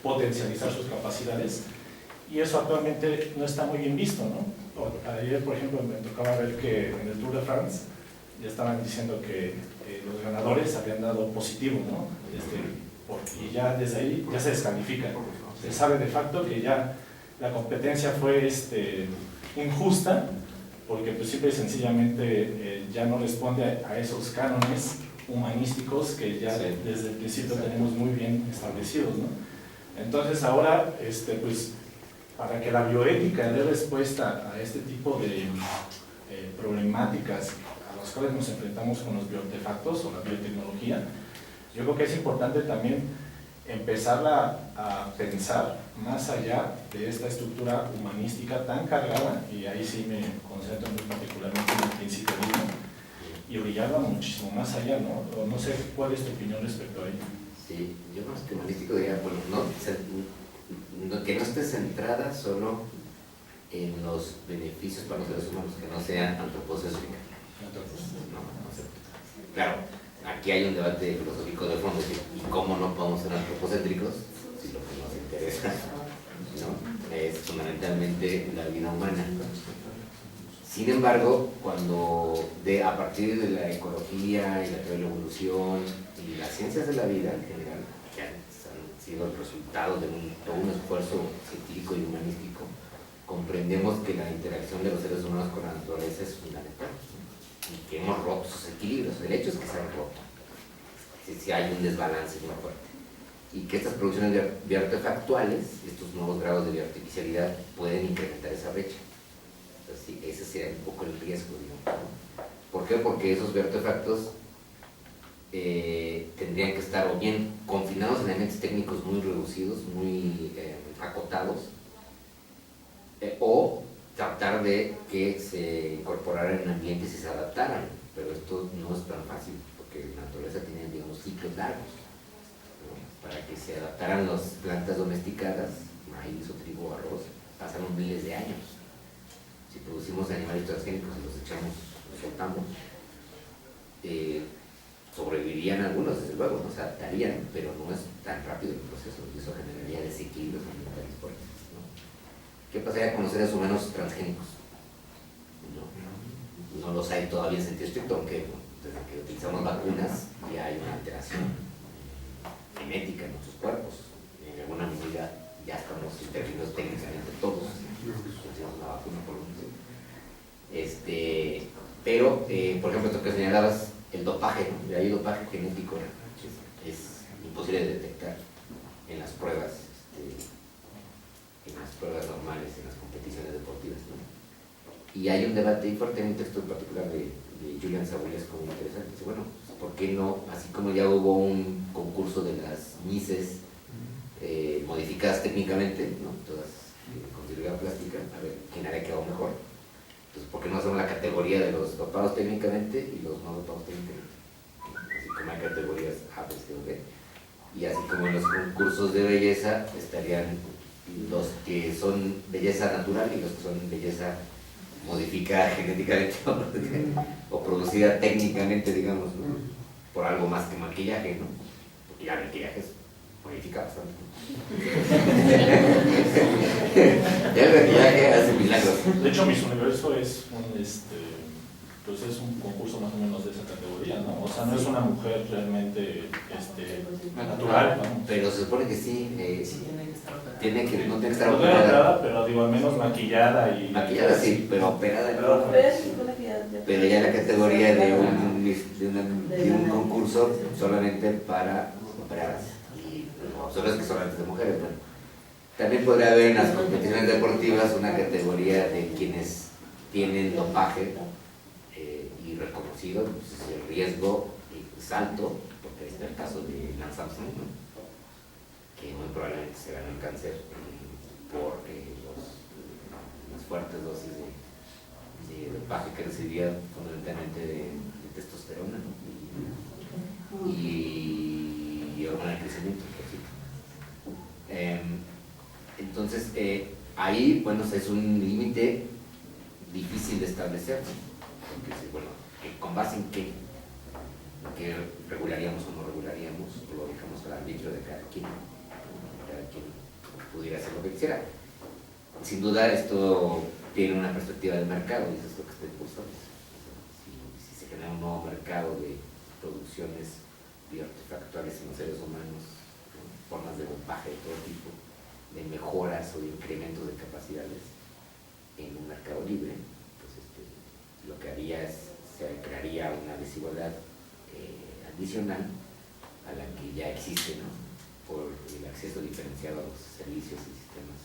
potencializar sus capacidades, y eso actualmente no está muy bien visto, ¿no? Ayer, por ejemplo, me tocaba ver que en el Tour de France ya estaban diciendo que los ganadores habían dado positivo, ¿no? Y ya desde ahí ya se descalifica. Se sabe de facto que ya la competencia fue injusta, porque pues simple y sencillamente ya no responde a esos cánones humanísticos que ya desde el principio tenemos muy bien establecidos, ¿no? Entonces ahora, pues, para que la bioética dé respuesta a este tipo de problemáticas a las cuales nos enfrentamos con los bioartefactos o la biotecnología, yo creo que es importante también empezar a pensar más allá de esta estructura humanística tan cargada, y ahí sí me concentro muy particularmente en el principialismo, y brillarla muchísimo más allá, ¿no? O no sé cuál es tu opinión respecto a ello. Sí, yo más que humanístico diría, bueno, que no esté centrada solo en los beneficios para los seres humanos, que no sea antropocéntrica. Claro, aquí hay un debate filosófico de fondo, ¿y cómo no podemos ser antropocéntricos si lo que nos interesa, ¿no?, es fundamentalmente la vida humana? Sin embargo, cuando a partir de la ecología y la teoría de la evolución y las ciencias de la vida en general, que han sido el resultado de todo un esfuerzo científico y humanístico, comprendemos que la interacción de los seres humanos con la naturaleza es fundamental, ¿no?, y que hemos roto esos equilibrios. El hecho es que se han roto, si hay un desbalance muy fuerte. y que estas producciones bioartefactuales, estos nuevos grados de bioartificialidad, pueden incrementar esa brecha. Entonces, sí, ese sería un poco el riesgo, digamos. ¿Por qué? Porque esos bioartefactos tendrían que estar o bien confinados en elementos técnicos muy reducidos, muy acotados, o tratar de que se incorporaran en ambientes y se adaptaran, pero esto no es tan fácil, porque la naturaleza tiene, digamos, ciclos largos, ¿no? Para que se adaptaran las plantas domesticadas, maíz o trigo o arroz, pasaron miles de años. Si producimos animales transgénicos y los echamos, los soltamos, sobrevivirían algunos, desde luego, no se adaptarían, pero no es tan rápido el proceso, y eso generaría desequilibrios ambientales fuertes, ¿no? ¿Qué pasaría con los seres humanos transgénicos? No los hay todavía en sentido estricto, aunque desde que utilizamos vacunas ya hay una alteración genética en nuestros cuerpos. En alguna medida ya estamos intervinidos técnicamente todos, utilizamos una vacuna por lo menos. Pero, por ejemplo, esto que señalabas, el dopaje, ¿no? Hay dopaje genético, ¿no? Es imposible de detectar en las pruebas, normales, en las competiciones deportivas, ¿no? Y hay un debate fuerte en un texto en particular de Julian Savulescu muy interesante. Dice, bueno, ¿por qué no? Así como ya hubo un concurso de las Misses modificadas técnicamente, ¿no? Todas con cirugía plástica, a ver quién había quedado mejor. Entonces, ¿por qué no hacemos la categoría de los dopados técnicamente y los no dopados técnicamente? Así como hay categorías A, B, C o D. Y así como en los concursos de belleza estarían los que son belleza natural y los que son belleza modificada genéticamente o producida técnicamente, digamos, ¿no? Por algo más que maquillaje, ¿no? Porque ya el maquillaje modifica bastante. Ya el maquillaje hace milagros. De hecho, Miss Universo es pues es un concurso más o menos de esa categoría, ¿no? O sea, no es una mujer realmente natural, ¿no? Pero se supone que sí. Sí, tiene que estar operada. No tiene que estar No operada. pero digo, al menos maquillada y... Maquillada sí, pero operada no. Pero ya la categoría de un concurso solamente para operadas. Y no, solo es que solamente de mujeres. Bueno, también podría haber en las competiciones deportivas una categoría de quienes tienen dopaje y reconocido, pues, el riesgo es alto, porque está el caso de Lance Armstrong, ¿no? Que muy probablemente se gane el cáncer por las fuertes dosis de dopaje que recibía fundamentalmente de testosterona, ¿no? y hormona de crecimiento, por cierto. Entonces, ahí, bueno, es un límite difícil de establecer, ¿no? Porque, bueno, ¿con base en qué? ¿Qué regularíamos o no regularíamos? O lo dejamos al arbitrio de cada quien pudiera hacer lo que quisiera. Sin duda, esto tiene una perspectiva del mercado, y eso es lo que está impulsando. Si se genera un nuevo mercado de producciones bioartefactuales en los seres humanos, ¿no? Formas de dopaje de todo tipo, de mejoras o de incrementos de capacidades en un mercado libre, pues lo que haría es, se crearía una desigualdad adicional a la que ya existe, ¿no? Por el acceso diferenciado a los servicios y sistemas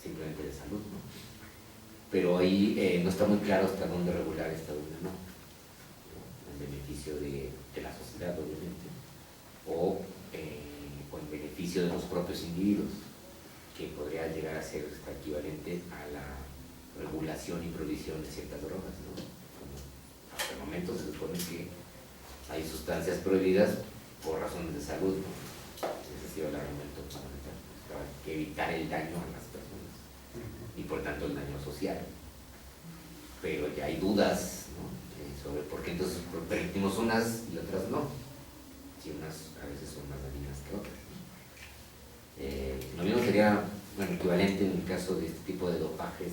simplemente de salud, ¿no? Pero ahí no está muy claro hasta dónde regular, hasta dónde no, en beneficio de la sociedad, obviamente, o en beneficio de los propios individuos, que podría llegar a ser equivalente a la regulación y prohibición de ciertas drogas, ¿no? Hasta el momento se supone que hay sustancias prohibidas por razones de salud, ¿no? Ese ha sido el argumento fundamental, para evitar el daño a las personas y por tanto el daño social. Pero ya hay dudas, ¿no? Sobre por qué entonces permitimos unas y otras no, si unas a veces son más dañinas que otras. Lo mismo sería, bueno, equivalente en el caso de este tipo de dopajes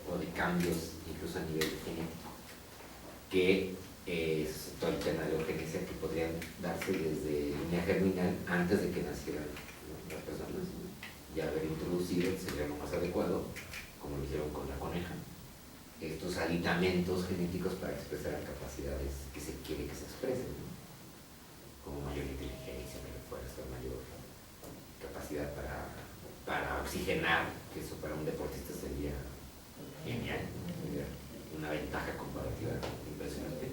o de cambios, incluso a nivel genético, que es todo el tema de la eugenesia, que podrían darse desde línea germinal antes de que nacieran las personas, ¿no? Ya haber introducido, sería lo más adecuado, como lo hicieron con la coneja, estos aditamentos genéticos para expresar capacidades que se quiere que se expresen, ¿no? como mayor inteligencia, mayor fuerza, mayor capacidad para oxigenar, que eso para un deportista sería genial, sería una ventaja comparativa impresionante,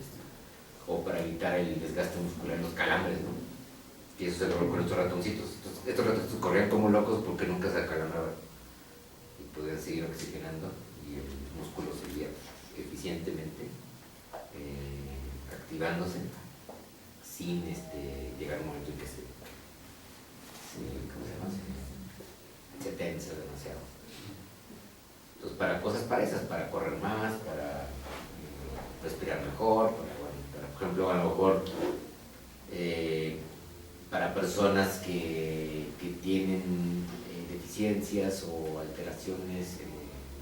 o para evitar el desgaste muscular, los calambres, ¿no? Y eso se logró con estos ratoncitos. Entonces, estos ratoncitos corrían como locos porque nunca se acalambraban y podían seguir oxigenando y el músculo seguía eficientemente activándose sin llegar a un momento en que ¿cómo se llama? Se tensa demasiado. Entonces, para cosas para esas, para correr más, para respirar mejor, para, por ejemplo, a lo mejor para personas que tienen deficiencias o alteraciones,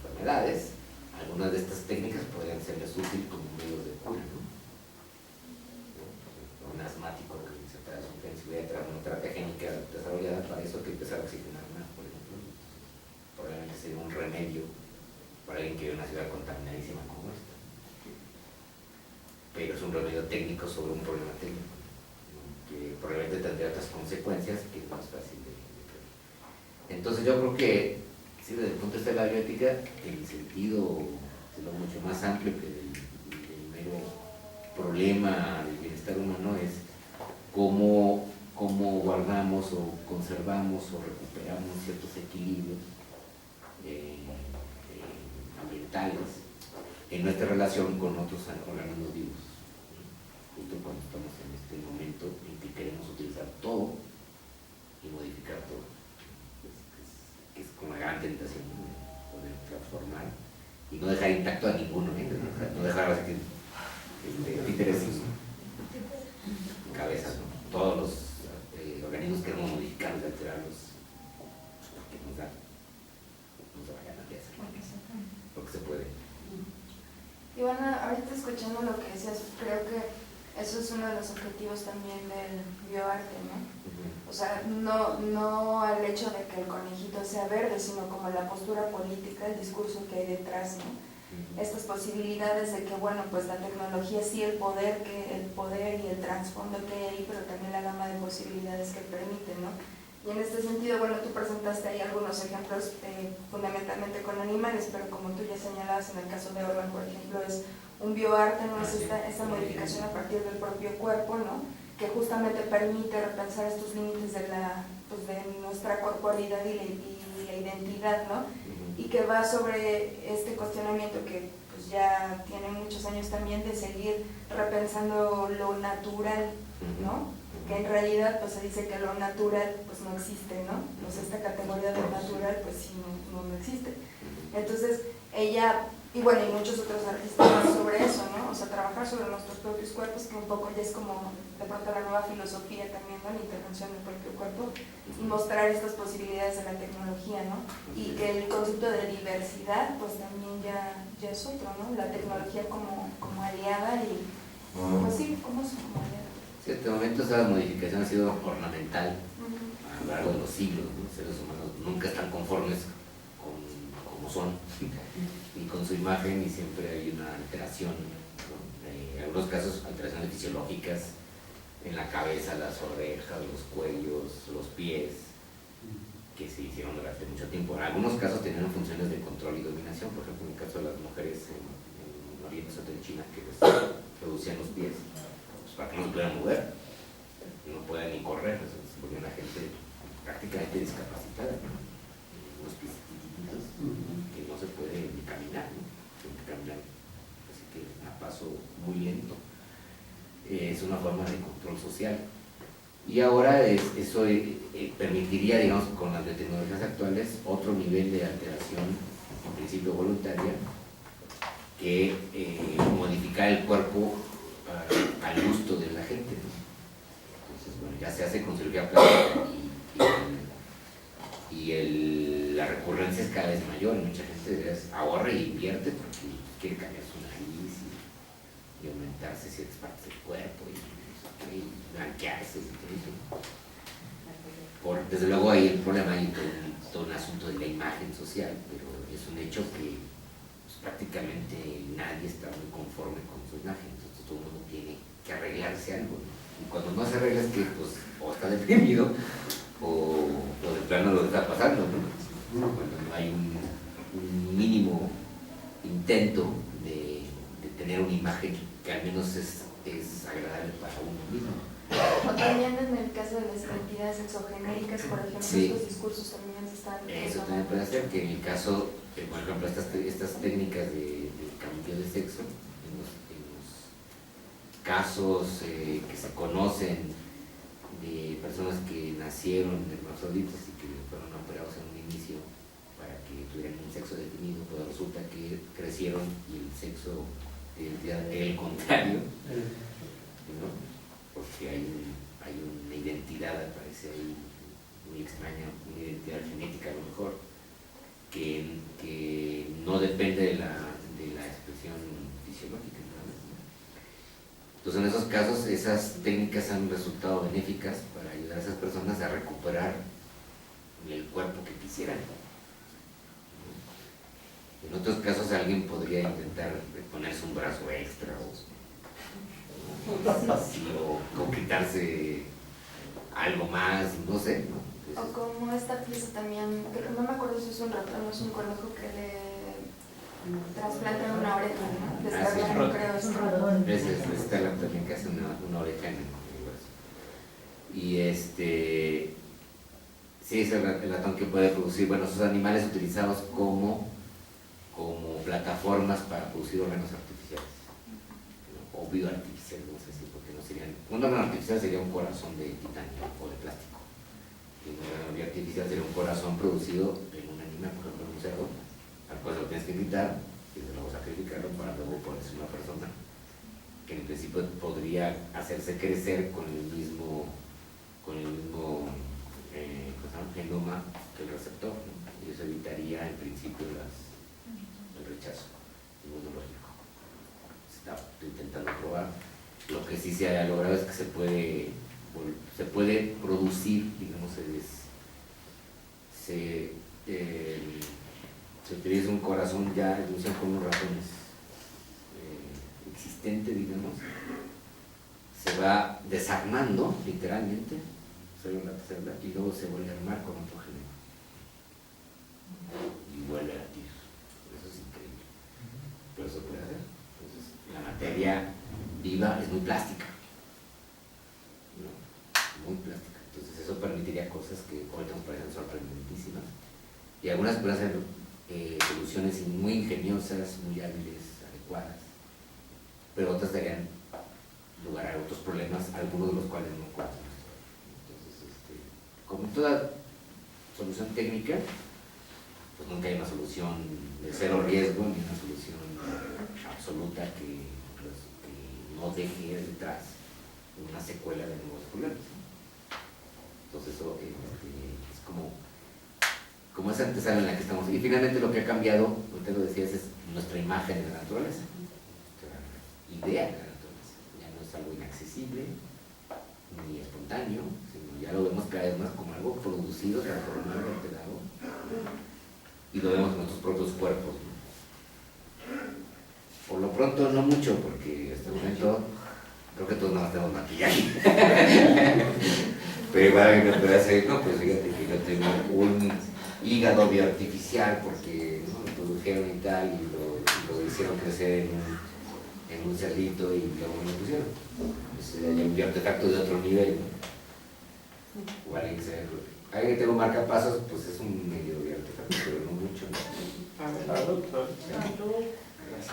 enfermedades, algunas de estas técnicas podrían serles útiles como medios de cura, ¿no? Un asmático que necesita su sensibilidad, una terapia génica desarrollada para eso, que empezar a oxigenar más, por ejemplo. Probablemente sería un remedio para alguien que vive en una ciudad contaminadísima como esta. Pero es un remedio técnico sobre un problema técnico, ¿no? Que probablemente tendría otras consecuencias que es más fácil de prever. Entonces yo creo que, sí, desde el punto de vista de la bioética, el sentido es lo mucho más amplio que el mero problema del bienestar humano es cómo guardamos o conservamos o recuperamos ciertos equilibrios ambientales en nuestra relación con otros organismos vivos. Justo cuando estamos en este momento en que queremos utilizar todo y modificar todo, que es como la gran tentación, ¿no? De poder transformar y no dejar intacto a ninguno, no dejar así que títeres sin cabeza, ¿no? Todos los organismos queremos modificarlos, alterarlos, porque nos da la gana de hacerlo, lo que se puede. Y bueno, ahorita escuchando lo que decías, creo que eso es uno de los objetivos también del bioarte, ¿no? O sea, no el hecho de que el conejito sea verde, sino como la postura política, el discurso que hay detrás, ¿no? Estas posibilidades de que, bueno, pues la tecnología sí, el poder y el trasfondo que hay ahí, pero también la gama de posibilidades que permite, ¿no? Y en este sentido, bueno, tú presentaste ahí algunos ejemplos fundamentalmente con animales, pero como tú ya señalabas en el caso de Orban, por ejemplo, es un bioarte, ¿no? Es esta modificación a partir del propio cuerpo, ¿no? Que justamente permite repensar estos límites de nuestra corporalidad y la identidad, ¿no? Y que va sobre este cuestionamiento que pues ya tiene muchos años también de seguir repensando lo natural, ¿no? Que en realidad pues se dice que lo natural pues no existe, ¿no? Pues esta categoría de natural pues sí no existe. Entonces ella, y bueno, y muchos otros artistas más sobre eso, ¿no? O sea, trabajar sobre nuestros propios cuerpos, que un poco ya es como de pronto la nueva filosofía también, ¿no? La intervención del propio cuerpo y mostrar estas posibilidades de la tecnología, ¿no? Y que el concepto de diversidad pues también ya es otro, ¿no? La tecnología como aliada y pues sí, como aliada. En este momento esa modificación ha sido ornamental a lo largo de los siglos, ¿no? Los seres humanos nunca están conformes con como son y con su imagen, y siempre hay una alteración, ¿no? En algunos casos alteraciones fisiológicas en la cabeza, las orejas, los cuellos, los pies, que se hicieron durante mucho tiempo. En algunos casos tenían funciones de control y dominación, por ejemplo en el caso de las mujeres en Oriente Exterior, en China, que les reducían los pies para que no se pudieran mover, no puedan ni correr, se volvían la gente prácticamente discapacitada, ¿no? Unos pies que no se puede ni caminar, ¿no? Tienen que caminar así que a paso muy lento. Es una forma de control social. Y ahora eso permitiría, digamos, con las biotecnologías actuales, otro nivel de alteración, en principio voluntaria, que modificar el cuerpo al gusto de la gente, ¿no? Entonces, bueno, ya se hace con cirugía plástica y la recurrencia es cada vez mayor. Mucha gente ahorra y invierte porque quiere cambiar su nariz y aumentarse ciertas partes del cuerpo y blanquearse y todo eso. Desde luego hay el problema, hay todo un asunto de la imagen social, pero es un hecho que pues, prácticamente nadie está muy conforme con su imagen. Todo el mundo tiene que arreglarse algo, ¿no? Y cuando no se arregla es que debido o de plano lo que está pasando, ¿no? Cuando no hay un mínimo intento de tener una imagen que al menos es agradable para uno mismo. O también en el caso de las identidades exogenéricas, por ejemplo, Sí. estos discursos también se están... Eso también puede hacer que en el caso, por ejemplo, estas técnicas de cambio de sexo, en los casos que se conocen de personas que nacieron hermafroditas y que fueron operados en un inicio para que tuvieran un sexo definido, pues resulta que crecieron y el sexo de identidad era el contrario, ¿no? Porque hay una identidad, parece ahí muy extraña, una identidad genética a lo mejor, que no depende de la expresión fisiológica, ¿no? Entonces en esos casos esas técnicas han resultado benéficas para ayudar a esas personas a recuperar el cuerpo que quisieran. En otros casos alguien podría intentar ponerse un brazo extra o quitarse algo más, no sé, ¿no? O como esta pieza también, que no me acuerdo si es un ratón o es un conejo que le trasplantan una oreja, ¿no? Ah, sí, Creo es un ratón. Ese es Stella también que hace una oreja en el brazo. Y sí, es el ratón que puede producir, bueno, esos animales utilizados como plataformas para producir órganos artificiales, ¿no? O bioartificiales, no sé si, porque no serían, un órgano artificial sería un corazón de titanio o de plástico, y un órgano bioartificial sería un corazón producido en un animal, por ejemplo en un cerdo, al cual lo tienes que quitar y luego sacrificarlo para luego ponerse una persona que en principio podría hacerse crecer con el mismo genoma que el receptor, ¿no? Y eso evitaría en principio el rechazo inmunológico. Se está intentando probar. Lo que sí se ha logrado es que se puede producir, digamos, se utiliza un corazón ya inducido con unos ratones existente, digamos, se va desarmando literalmente, y luego se vuelve a armar con otro género y vuelve a latir. Eso es increíble, pero eso puede hacer. Entonces la materia viva es muy plástica, ¿no? Muy plástica. Entonces eso permitiría cosas que ahorita nos parecen sorprendentísimas, y algunas pueden ser soluciones muy ingeniosas, muy hábiles, adecuadas, pero otras darían lugar a otros problemas, algunos de los cuales no conocemos. Entonces, como toda solución técnica, pues nunca hay una solución de cero riesgo ni una solución absoluta que no deje detrás una secuela de nuevos problemas, ¿no? Entonces eso es como esa antesala en la que estamos. Y finalmente lo que ha cambiado, usted lo decías, es nuestra imagen de la naturaleza, nuestra idea de la naturaleza. Ya no es algo inaccesible ni espontáneo, sino ya lo vemos cada vez más como algo producido, transformado, alterado, y lo vemos en nuestros propios cuerpos, ¿no? Por lo pronto no mucho, porque hasta el momento creo que todos nada más tenemos maquillaje. Pero igual me puede hacer, no, pues fíjate que yo tengo un hígado bioartificial porque ¿no? Lo produjeron y tal, y lo hicieron crecer en un cerdito y luego me lo pusieron. Entonces hay un bioartefacto de otro nivel, ¿no? O alguien que tengo marcapasos, pues es un medio bioartefacto, pero no mucho, ¿no?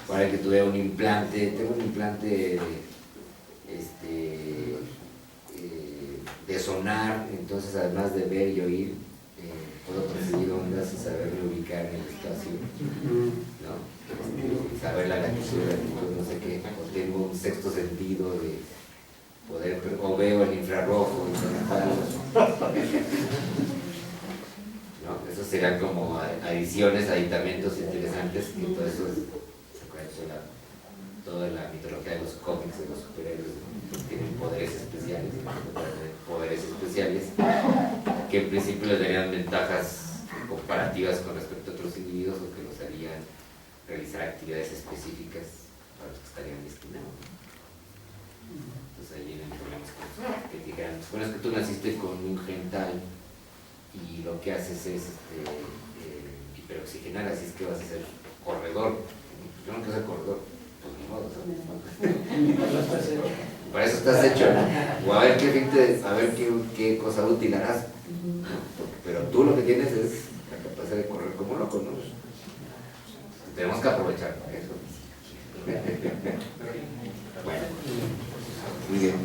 O alguien que tuviera un implante, tengo un implante de sonar, entonces además de ver y oír, puedo percibir ondas y saberme ubicar en el espacio, ¿no? Saber la latitud, no sé qué, o tengo un sexto sentido de poder, o veo el infrarrojo y tal, ¿no? Esos serán como adiciones, aditamentos interesantes, y todo eso toda la mitología de los cómics, de los superhéroes, ¿no? Tienen poderes especiales, que en principio les darían ventajas comparativas con respecto a otros individuos, o que los harían realizar actividades específicas para los que estarían destinados. Entonces ahí vienen problemas con eso, que dijeran, bueno, es que tú naciste con un gen tal y lo que haces es hiperoxigenar, así es que vas a ser corredor. Yo no quiero ser corredor, pues ni modo, ¿sabes? Para eso estás hecho, o a ver qué efecto, a ver qué cosa útil harás. Pero tú lo que tienes es la capacidad de correr como loco, ¿no? Tenemos que aprovechar eso. Bueno, muy bien.